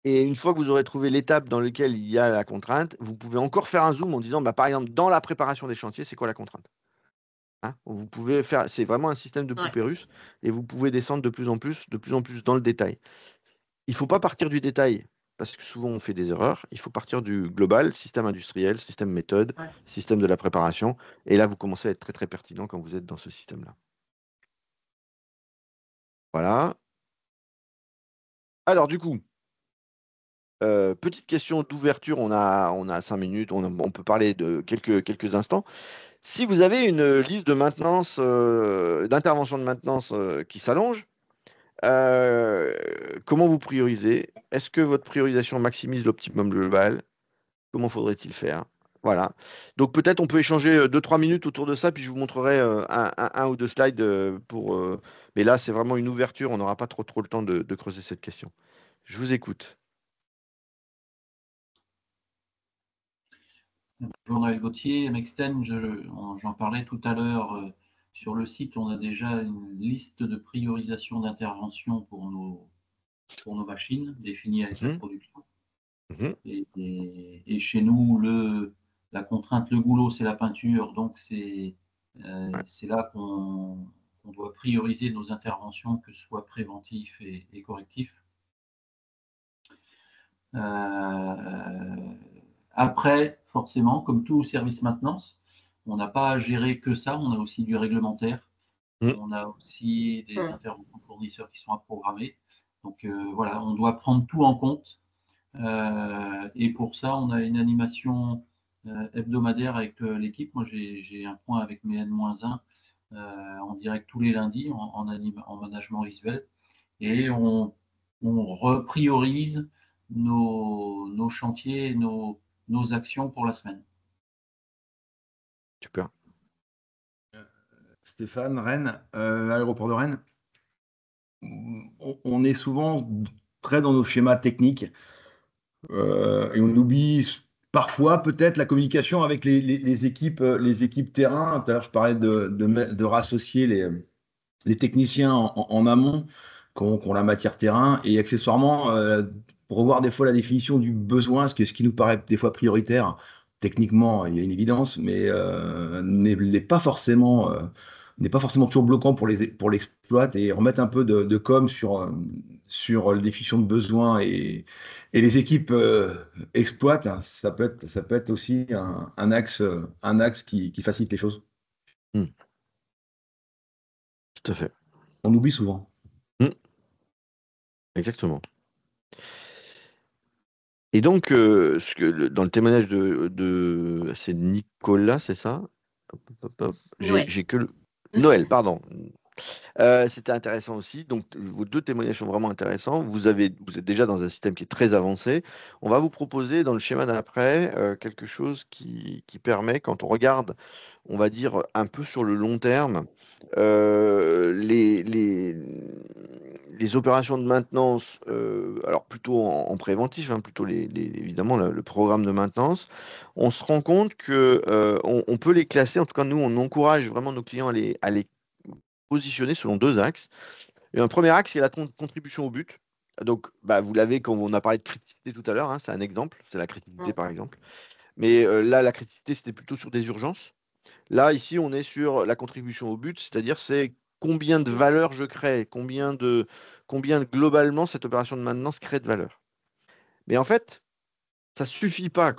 Et une fois que vous aurez trouvé l'étape dans laquelle il y a la contrainte, vous pouvez encore faire un zoom en disant, par exemple, dans la préparation des chantiers, c'est quoi la contrainte? Hein, vous pouvez faire, c'est vraiment un système de poupée russe et vous pouvez descendre de plus en plus dans le détail. Il ne faut pas partir du détail parce que souvent on fait des erreurs. Il faut partir du global, système industriel, système méthode, système de la préparation. Et là, vous commencez à être très très pertinent quand vous êtes dans ce système-là. Voilà. Alors du coup, petite question d'ouverture. On a 5 minutes. On peut parler de quelques instants. Si vous avez une liste de maintenance, d'intervention de maintenance qui s'allonge, comment vous priorisez? Est-ce que votre priorisation maximise l'optimum global? Comment faudrait-il faire? Voilà. Donc peut-être on peut échanger 2-3 minutes autour de ça, puis je vous montrerai un ou deux slides mais là, c'est vraiment une ouverture. On n'aura pas trop le temps de creuser cette question. Je vous écoute. Jean-Noël Gauthier, Mexten, j'en parlais tout à l'heure. Sur le site, on a déjà une liste de priorisation d'intervention pour nos machines définies avec la production. Et chez nous, la contrainte, le goulot, c'est la peinture. Donc, c'est là qu'on doit prioriser nos interventions, que ce soit préventif et correctif. Après, forcément, comme tout service maintenance, on n'a pas à gérer que ça, on a aussi du réglementaire, on a aussi des interventions fournisseurs qui sont à programmer. Donc voilà, on doit prendre tout en compte. Et pour ça, on a une animation hebdomadaire avec l'équipe. Moi, j'ai un point avec mes N-1 en direct tous les lundis en management visuel. Et on repriorise nos chantiers, nos actions pour la semaine. Super. Stéphane, Rennes, aéroport de Rennes. On est souvent très dans nos schémas techniques et on oublie parfois peut-être la communication avec les équipes terrain. Tout à l'heure, je parlais de rassocier les techniciens en amont qui ont la matière terrain et accessoirement revoir des fois la définition du besoin, ce qui nous paraît des fois prioritaire. Techniquement, il y a une évidence, mais n'est pas forcément toujours bloquant pour l'exploit et remettre un peu de com sur la définition de besoin et les équipes exploitent, hein, ça peut être aussi un axe qui facilite les choses. Tout à fait. On oublie souvent. Exactement. Et donc, dans le témoignage de c'est Nicolas, c'est ça? J'ai que Noël, pardon. C'était intéressant aussi. Donc, vos deux témoignages sont vraiment intéressants. Vous êtes déjà dans un système qui est très avancé. On va vous proposer dans le schéma d'après quelque chose qui permet, quand on regarde, on va dire, un peu sur le long terme, les opérations de maintenance, alors plutôt en préventif, hein, plutôt évidemment le programme de maintenance, on se rend compte que on peut les classer. En tout cas, nous, on encourage vraiment nos clients à les positionner selon deux axes. Et un premier axe, c'est la contribution au but. Donc, vous l'avez quand on a parlé de criticité tout à l'heure, hein, c'est un exemple, c'est la criticité par exemple. Mais là, la criticité, c'était plutôt sur des urgences. Là, ici, on est sur la contribution au but, c'est-à-dire c'est combien de valeur je crée, combien globalement cette opération de maintenance crée de valeur. Mais en fait, ça ne suffit pas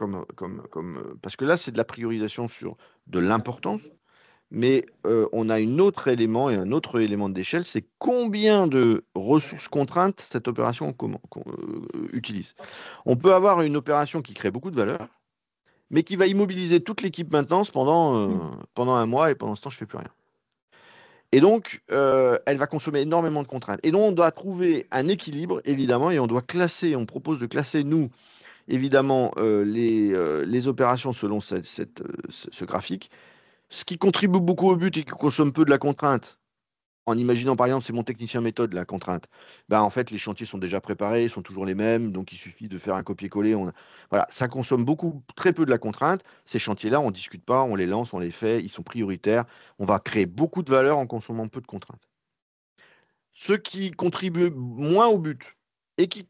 parce que là, c'est de la priorisation sur de l'importance. Mais on a un autre élément d'échelle, c'est combien de ressources contraintes cette opération utilise. On peut avoir une opération qui crée beaucoup de valeur, mais qui va immobiliser toute l'équipe maintenance pendant un mois, et pendant ce temps, je ne fais plus rien. Et donc, elle va consommer énormément de contraintes. Et donc, on doit trouver un équilibre, évidemment, et on propose de classer, nous, évidemment, les opérations selon ce graphique. Ce qui contribue beaucoup au but et qui consomme peu de la contrainte, en imaginant par exemple, c'est mon technicien méthode, la contrainte, en fait, les chantiers sont déjà préparés, ils sont toujours les mêmes, donc il suffit de faire un copier-coller. Voilà, ça consomme très peu de la contrainte. Ces chantiers-là, on ne discute pas, on les lance, on les fait, ils sont prioritaires. On va créer beaucoup de valeur en consommant peu de contraintes. Ceux qui contribuent moins au but et qui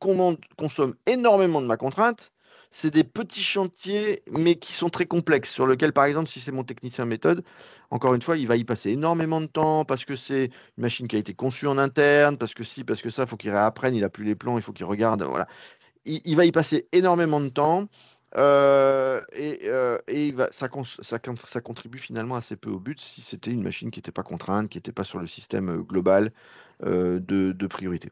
consomment énormément de ma contrainte, c'est des petits chantiers, mais qui sont très complexes, sur lesquels, par exemple, si c'est mon technicien méthode, encore une fois, il va y passer énormément de temps, parce que c'est une machine qui a été conçue en interne, parce que ça, il faut qu'il réapprenne, il n'a plus les plans, il faut qu'il regarde, voilà. Il va y passer énormément de temps, et ça contribue finalement assez peu au but si c'était une machine qui n'était pas contrainte, qui n'était pas sur le système global de priorité.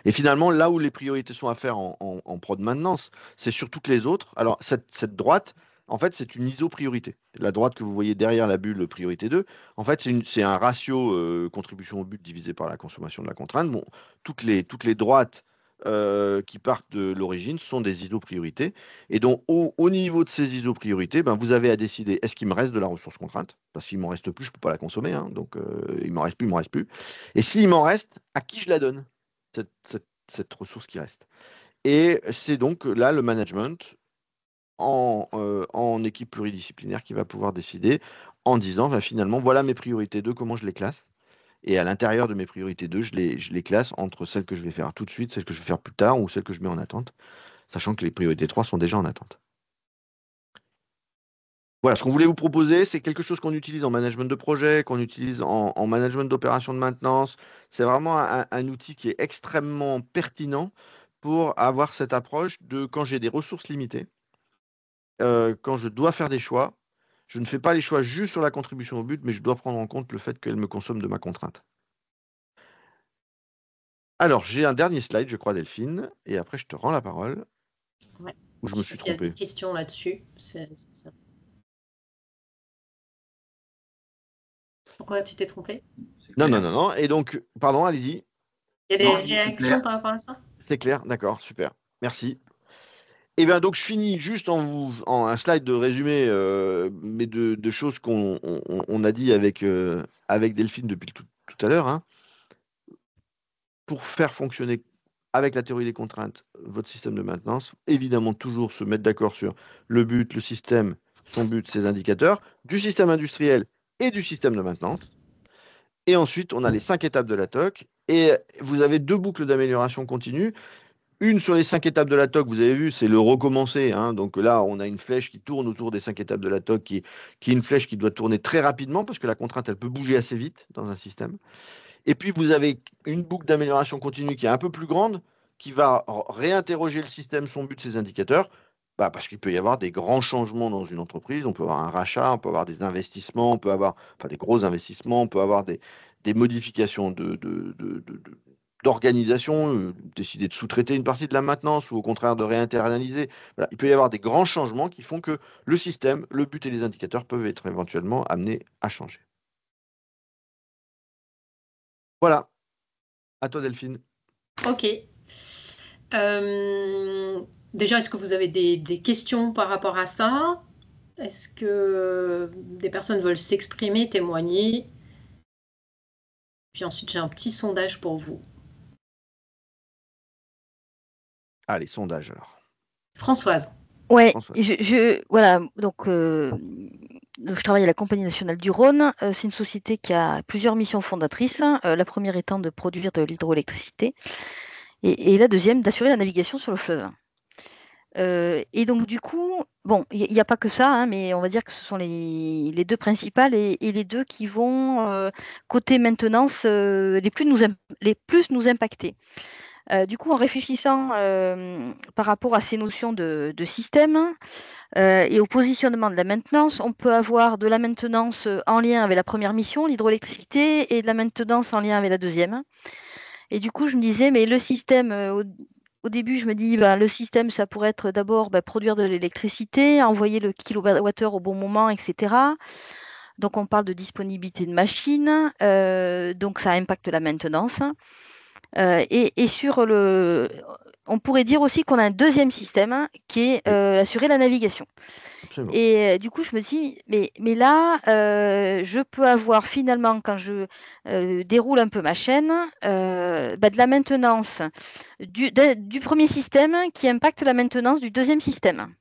Et finalement, là où les priorités sont à faire en prod maintenance, c'est sur toutes les autres. Alors, cette droite, en fait, c'est une iso-priorité. La droite que vous voyez derrière la bulle priorité 2, en fait, c'est un ratio contribution au but divisé par la consommation de la contrainte. Bon, toutes les droites qui partent de l'origine sont des iso-priorités. Et donc, au niveau de ces iso-priorités, vous avez à décider, est-ce qu'il me reste de la ressource contrainte? Parce qu'il ne m'en reste plus, je ne peux pas la consommer. Hein, donc, il m'en reste plus. Et s'il m'en reste, à qui je la donne? Cette ressource qui reste. Et c'est donc là le management en équipe pluridisciplinaire qui va pouvoir décider en disant finalement, voilà mes priorités 2, comment je les classe. Et à l'intérieur de mes priorités 2, je les classe entre celles que je vais faire tout de suite, celles que je vais faire plus tard ou celles que je mets en attente, sachant que les priorités 3 sont déjà en attente. Voilà, ce qu'on voulait vous proposer, c'est quelque chose qu'on utilise en management de projet, qu'on utilise en management d'opérations de maintenance. C'est vraiment un outil qui est extrêmement pertinent pour avoir cette approche de quand j'ai des ressources limitées, quand je dois faire des choix, je ne fais pas les choix juste sur la contribution au but, mais je dois prendre en compte le fait qu'elle me consomme de ma contrainte. Alors, j'ai un dernier slide, je crois, Delphine, et après, je te rends la parole. Ouais. Ou je me suis trompé. Il y a des questions là-dessus. Pourquoi tu t'es trompé? Non. Et donc, pardon, allez-y. Il y a des réactions par rapport à ça? C'est clair, d'accord, super. Merci. Et bien, donc, je finis juste en un slide de résumé, mais de choses qu'on a dit avec Delphine depuis tout à l'heure. Hein. Pour faire fonctionner avec la théorie des contraintes votre système de maintenance, évidemment, toujours se mettre d'accord sur le but, le système, son but, ses indicateurs, du système industriel et du système de maintenance. Et ensuite, on a les 5 étapes de la TOC. Et vous avez 2 boucles d'amélioration continue. Une sur les 5 étapes de la TOC, vous avez vu, c'est le recommencer. Hein. Donc là, on a une flèche qui tourne autour des 5 étapes de la TOC, qui est une flèche qui doit tourner très rapidement, parce que la contrainte, elle peut bouger assez vite dans un système. Et puis, vous avez une boucle d'amélioration continue qui est un peu plus grande, qui va réinterroger le système, son but, ses indicateurs, parce qu'il peut y avoir des grands changements dans une entreprise. On peut avoir un rachat, on peut avoir des investissements, on peut avoir des gros investissements, on peut avoir des modifications d'organisation, décider de sous-traiter une partie de la maintenance ou au contraire de réinternaliser. Voilà. Il peut y avoir des grands changements qui font que le système, le but et les indicateurs peuvent être éventuellement amenés à changer. Voilà. À toi, Delphine. Ok. Déjà, est-ce que vous avez des questions par rapport à ça? Est-ce que des personnes veulent s'exprimer, témoigner? Puis ensuite, j'ai un petit sondage pour vous. Ah, les sondages alors. Françoise. Ouais, voilà, donc je travaille à la Compagnie nationale du Rhône. C'est une société qui a plusieurs missions fondatrices. La première étant de produire de l'hydroélectricité et la deuxième d'assurer la navigation sur le fleuve. Et donc du coup, bon, il n'y a pas que ça, hein, mais on va dire que ce sont les deux principales et les deux qui vont, côté maintenance, les plus nous impacter. Du coup, en réfléchissant par rapport à ces notions de système et au positionnement de la maintenance, on peut avoir de la maintenance en lien avec la première mission, l'hydroélectricité, et de la maintenance en lien avec la deuxième. Et du coup, je me disais, mais le système, au début, je me dis, le système, ça pourrait être d'abord produire de l'électricité, envoyer le kilowattheure au bon moment, etc. Donc, on parle de disponibilité de machines, donc ça impacte la maintenance. Et sur on pourrait dire aussi qu'on a un deuxième système qui est assurer la navigation. Absolument. Et du coup, je me dis, mais là, je peux avoir finalement, quand je déroule un peu ma chaîne, de la maintenance du premier système qui impacte la maintenance du deuxième système.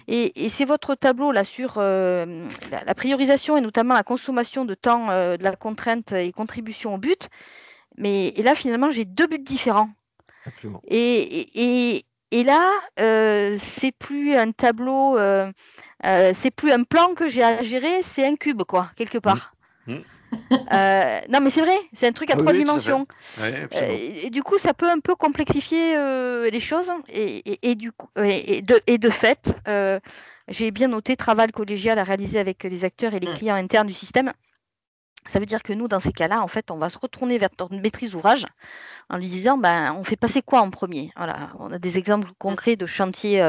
Et c'est votre tableau là sur la priorisation et notamment la consommation de temps de la contrainte et contribution au but. Et là, finalement, j'ai deux buts différents. Absolument. Et là, c'est plus un tableau, c'est plus un plan que j'ai à gérer, c'est un cube, quoi, quelque part. Non, mais c'est vrai, c'est un truc à trois dimensions. Et du coup, ça peut un peu complexifier les choses. Et de fait, j'ai bien noté travail collégial à réaliser avec les acteurs et les clients internes du système. Ça veut dire que nous, dans ces cas-là, en fait, on va se retourner vers notre maîtrise d'ouvrage en lui disant, on fait passer quoi en premier? Voilà, on a des exemples concrets de chantiers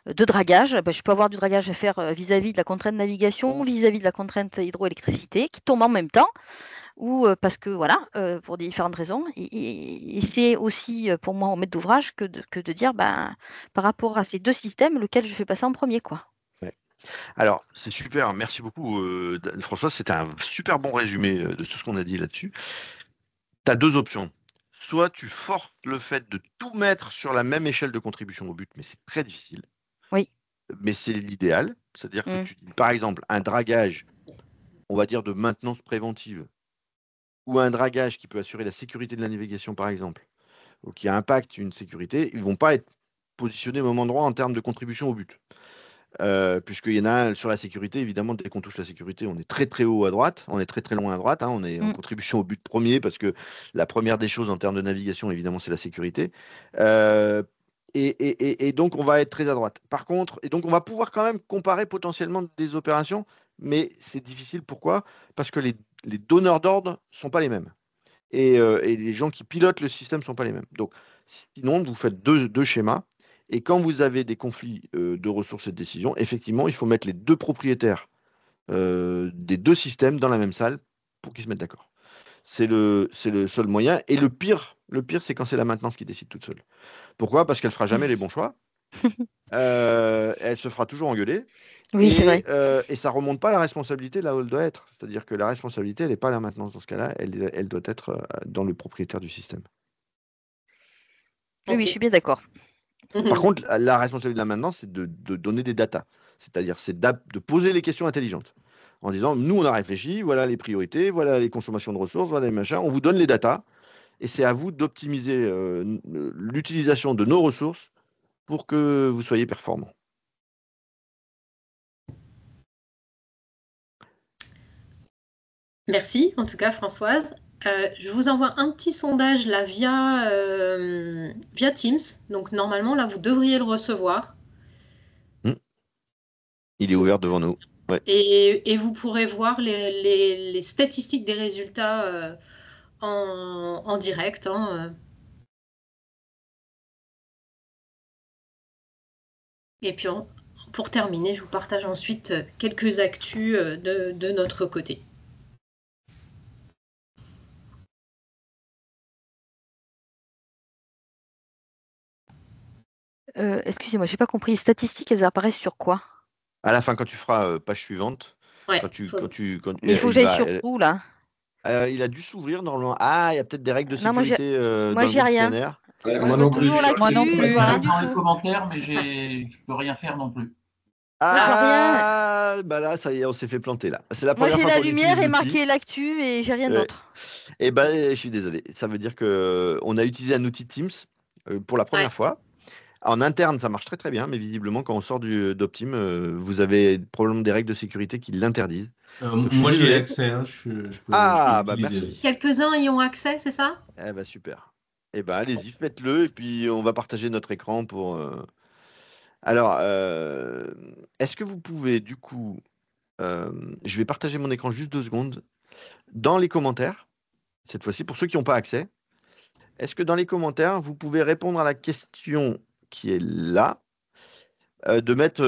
de dragage. Je peux avoir du dragage à faire vis-à-vis de la contrainte navigation, vis-à-vis de la contrainte hydroélectricité, qui tombe en même temps, ou parce que, voilà, pour différentes raisons. Et c'est aussi, pour moi, au maître d'ouvrage que de dire, par rapport à ces deux systèmes, lequel je fais passer en premier, quoi. Alors, c'est super, merci beaucoup François, c'était un super bon résumé de tout ce qu'on a dit là-dessus. Tu as deux options. Soit tu forces le fait de tout mettre sur la même échelle de contribution au but, mais c'est très difficile. Oui. Mais c'est l'idéal. C'est-à-dire que tu dis, par exemple, un dragage, on va dire de maintenance préventive, ou un dragage qui peut assurer la sécurité de la navigation, par exemple, ou qui impacte une sécurité, ils ne vont pas être positionnés au même endroit en termes de contribution au but. Puisqu'il y en a un sur la sécurité, évidemment, dès qu'on touche la sécurité, on est très très haut à droite, on est très très loin à droite, hein, on est en contribution au but premier, parce que la première des choses en termes de navigation, évidemment, c'est la sécurité. Et donc, on va être très à droite. Par contre, et donc on va pouvoir quand même comparer potentiellement des opérations, mais c'est difficile. Pourquoi? Parce que les donneurs d'ordre ne sont pas les mêmes. Et les gens qui pilotent le système ne sont pas les mêmes. Donc, sinon, vous faites deux schémas. Et quand vous avez des conflits de ressources et de décisions, effectivement, il faut mettre les deux propriétaires des deux systèmes dans la même salle pour qu'ils se mettent d'accord. C'est le seul moyen. Et le pire, c'est quand c'est la maintenance qui décide toute seule. Pourquoi? Parce qu'elle ne fera jamais les bons choix. Elle se fera toujours engueuler. Oui, c'est vrai. Et ça ne remonte pas la responsabilité là où elle doit être. C'est-à-dire que la responsabilité, elle n'est pas à la maintenance dans ce cas-là, elle doit être dans le propriétaire du système. Oui, je suis bien d'accord. Par contre, la responsabilité de la maintenance, c'est de donner des datas. C'est-à-dire, c'est de poser les questions intelligentes. En disant, nous, on a réfléchi, voilà les priorités, voilà les consommations de ressources, voilà les machins, on vous donne les datas, et c'est à vous d'optimiser l'utilisation de nos ressources pour que vous soyez performants. Merci, en tout cas, Françoise. Je vous envoie un petit sondage là via Teams. Donc, normalement, là, vous devriez le recevoir. Il est ouvert devant nous. Ouais. Et vous pourrez voir les statistiques des résultats en direct. Et puis, pour terminer, je vous partage ensuite quelques actus de notre côté. Excusez-moi, j'ai pas compris. Les statistiques, elles apparaissent sur quoi? À la fin, quand tu feras page suivante. Ouais, mais il faut que j'aille sur où, là? Il a dû s'ouvrir normalement. Ah, il y a peut-être des règles de sécurité moi, j'ai rien. Moi non plus. Moi non plus. Dans les commentaires, mais je peux rien faire non plus. Ah, bah là, ça y est, on s'est fait planter là. C'est la Moi, première j'ai fois la qu'on lumière utilise et l'outil. marqué l'actu et j'ai rien Ouais. d'autre. Eh ben, je suis désolé. Ça veut dire que on a utilisé un outil Teams pour la première fois. En interne, ça marche très très bien, mais visiblement, quand on sort d'Optim, vous avez probablement des règles de sécurité qui l'interdisent. Donc, je suis Moi, j'y ai désolé. accès, hein, je peux Ah, bah l'utiliser. merci. Quelques-uns y ont accès, c'est ça? Eh ben, super. Eh ben, allez-y, faites-le, et puis on va partager notre écran pour. Alors, est-ce que vous pouvez, du coup, je vais partager mon écran juste 2 secondes. Dans les commentaires, cette fois-ci, pour ceux qui n'ont pas accès, est-ce que dans les commentaires, vous pouvez répondre à la question qui est là, de mettre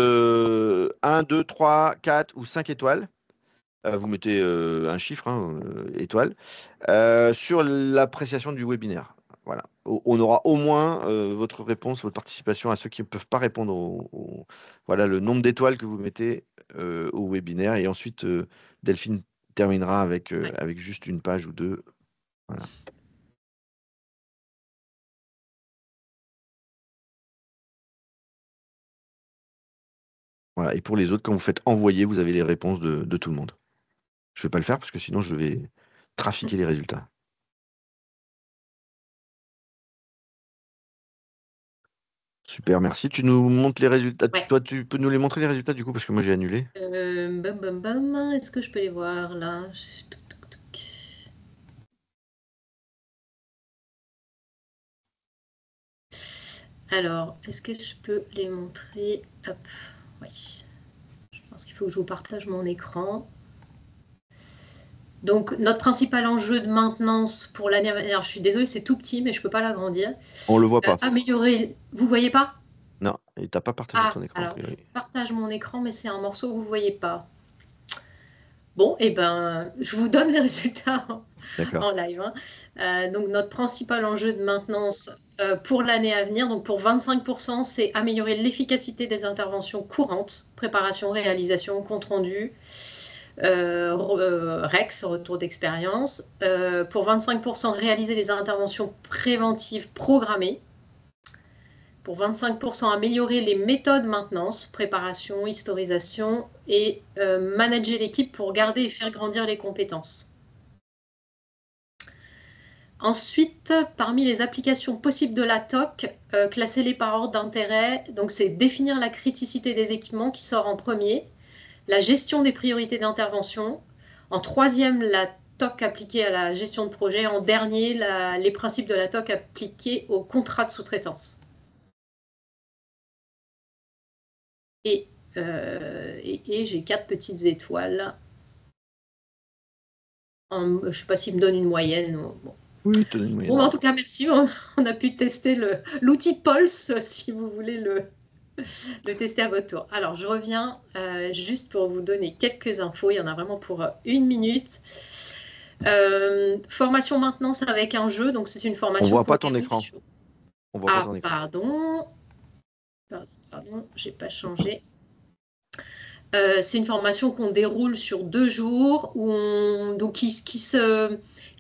1, 2, 3, 4 ou 5 étoiles. Vous mettez un chiffre, hein, étoile, sur l'appréciation du webinaire. Voilà. On aura au moins votre réponse, votre participation à ceux qui ne peuvent pas répondre voilà, le nombre d'étoiles que vous mettez au webinaire. Et ensuite, Delphine terminera avec juste une page ou deux. Voilà. Voilà. Et pour les autres, quand vous faites envoyer, vous avez les réponses de tout le monde. Je ne vais pas le faire parce que sinon, je vais trafiquer les résultats. Super, merci. Tu nous montres les résultats. Ouais. Toi, tu peux nous les montrer les résultats du coup parce que moi j'ai annulé. Est-ce que je peux les voir là? Alors, est-ce que je peux les montrer? Hop, oui. Je pense qu'il faut que je vous partage mon écran. Donc, notre principal enjeu de maintenance pour l'année à venir, je suis désolée, c'est tout petit, mais je ne peux pas l'agrandir. On le voit pas. Améliorer. Vous ne voyez pas? Non, il t'a pas partagé ton écran. Alors, je partage mon écran, mais c'est un morceau que vous ne voyez pas. Bon, eh ben, je vous donne les résultats en live. Hein. Donc, notre principal enjeu de maintenance pour l'année à venir, donc pour 25%, c'est améliorer l'efficacité des interventions courantes, préparation, réalisation, compte-rendu, REX, retour d'expérience. Pour 25%, réaliser les interventions préventives programmées. Pour 25%, améliorer les méthodes maintenance, préparation, historisation et manager l'équipe pour garder et faire grandir les compétences. Ensuite, parmi les applications possibles de la TOC, classer-les par ordre d'intérêt. Donc, c'est définir la criticité des équipements qui sort en premier, la gestion des priorités d'intervention. En troisième, la TOC appliquée à la gestion de projet. En dernier, les principes de la TOC appliqués au contrat de sous-traitance. Et j'ai 4 petites étoiles. Je ne sais pas s'il me donne une moyenne. Bon. Oui, tu donnes une moyenne. Bon, en tout cas, merci. On a pu tester l'outil Pulse, si vous voulez le tester à votre tour. Alors, je reviens juste pour vous donner quelques infos. Il y en a vraiment pour 1 minute. Formation maintenance avec un jeu. Donc, c'est une formation. On voit pas ton écran. On voit pas ton écran. Pardon, j'ai pas changé. C'est une formation qu'on déroule sur 2 jours, qui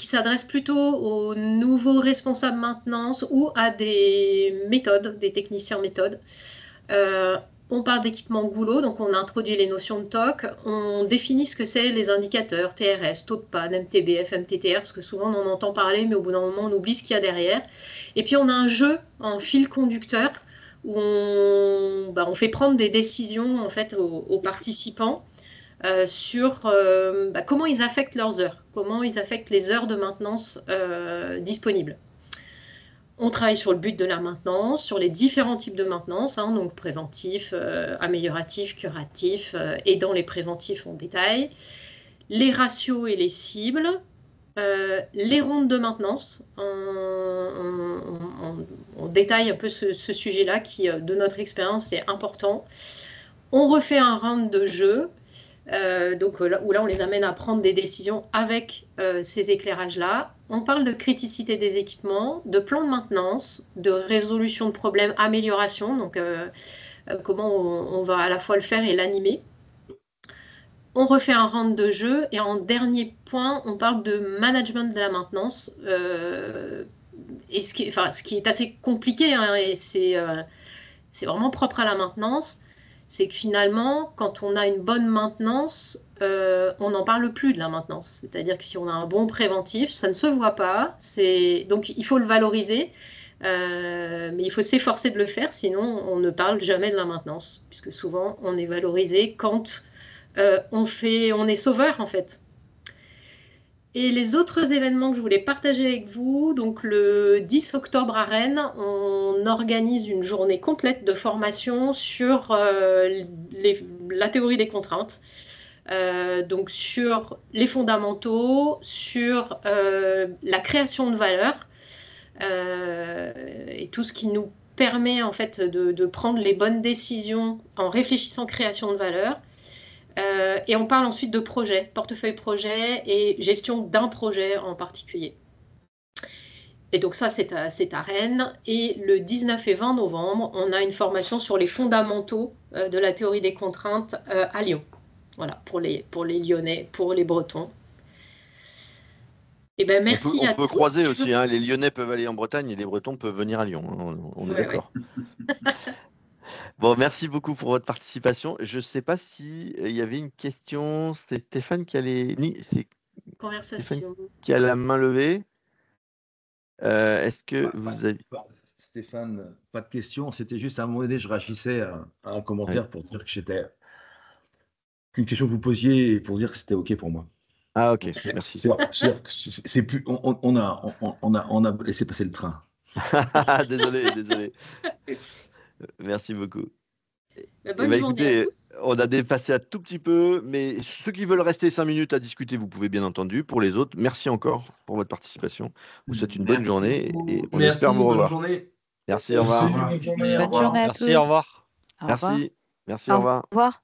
s'adresse plutôt aux nouveaux responsables maintenance ou à des méthodes, des techniciens méthodes. On parle d'équipement goulot, donc on introduit les notions de TOC, on définit ce que c'est les indicateurs, TRS, taux de panne, MTBF, MTTR, parce que souvent on en entend parler, mais au bout d'un moment on oublie ce qu'il y a derrière. Et puis on a un jeu en fil conducteur, où on fait prendre des décisions en fait, aux participants sur comment ils affectent leurs heures, comment ils affectent les heures de maintenance disponibles. On travaille sur le but de la maintenance, sur les différents types de maintenance, hein, donc préventif, amélioratif, curatif, et dans les préventifs on détaille, les ratios et les cibles, les rondes de maintenance, on détaille un peu ce sujet-là qui, de notre expérience, est important. On refait un round de jeu, où là, on les amène à prendre des décisions avec ces éclairages-là. On parle de criticité des équipements, de plan de maintenance, de résolution de problèmes, amélioration, donc comment on va à la fois le faire et l'animer. On refait un round de jeu et en dernier point, on parle de management de la maintenance. Et ce qui est assez compliqué, hein, et c'est vraiment propre à la maintenance, c'est que finalement, quand on a une bonne maintenance, on n'en parle plus de la maintenance. C'est-à-dire que si on a un bon préventif, ça ne se voit pas. Donc, il faut le valoriser, mais il faut s'efforcer de le faire, sinon on ne parle jamais de la maintenance, puisque souvent, on est valorisé quand on est sauveur, en fait. Et les autres événements que je voulais partager avec vous, donc le 10 octobre à Rennes, on organise une journée complète de formation sur la théorie des contraintes, donc sur les fondamentaux, sur la création de valeur et tout ce qui nous permet en fait de prendre les bonnes décisions en réfléchissant création de valeur. Et on parle ensuite de projet, portefeuille projet et gestion d'un projet en particulier. Et donc ça, c'est à Rennes. Et le 19 et 20 novembre, on a une formation sur les fondamentaux de la théorie des contraintes à Lyon. Voilà, pour les Lyonnais, pour les Bretons. Et ben merci on peut croiser aussi, hein, les Lyonnais peuvent aller en Bretagne et les Bretons peuvent venir à Lyon. Hein, on est d'accord. Ouais. Bon, merci beaucoup pour votre participation. Je ne sais pas s'il y avait une question. C'est Stéphane qui a Conversation. Qui a la main levée. Est-ce que vous avez... Stéphane, pas de question. C'était juste à un moment donné, je réagissais à un commentaire pour dire que j'étais... Une question que vous posiez pour dire que c'était OK pour moi. Ah, OK, merci. C'est plus... On a laissé passer le train. Désolé. Merci beaucoup. Bonne journée à tous. On a dépassé un tout petit peu, mais ceux qui veulent rester 5 minutes à discuter, vous pouvez bien entendu. Pour les autres, merci encore pour votre participation. Vous souhaite une bonne journée et on espère vous revoir. Merci, au revoir. Bonne journée à tous. Merci, au revoir. Merci, au revoir. Au revoir.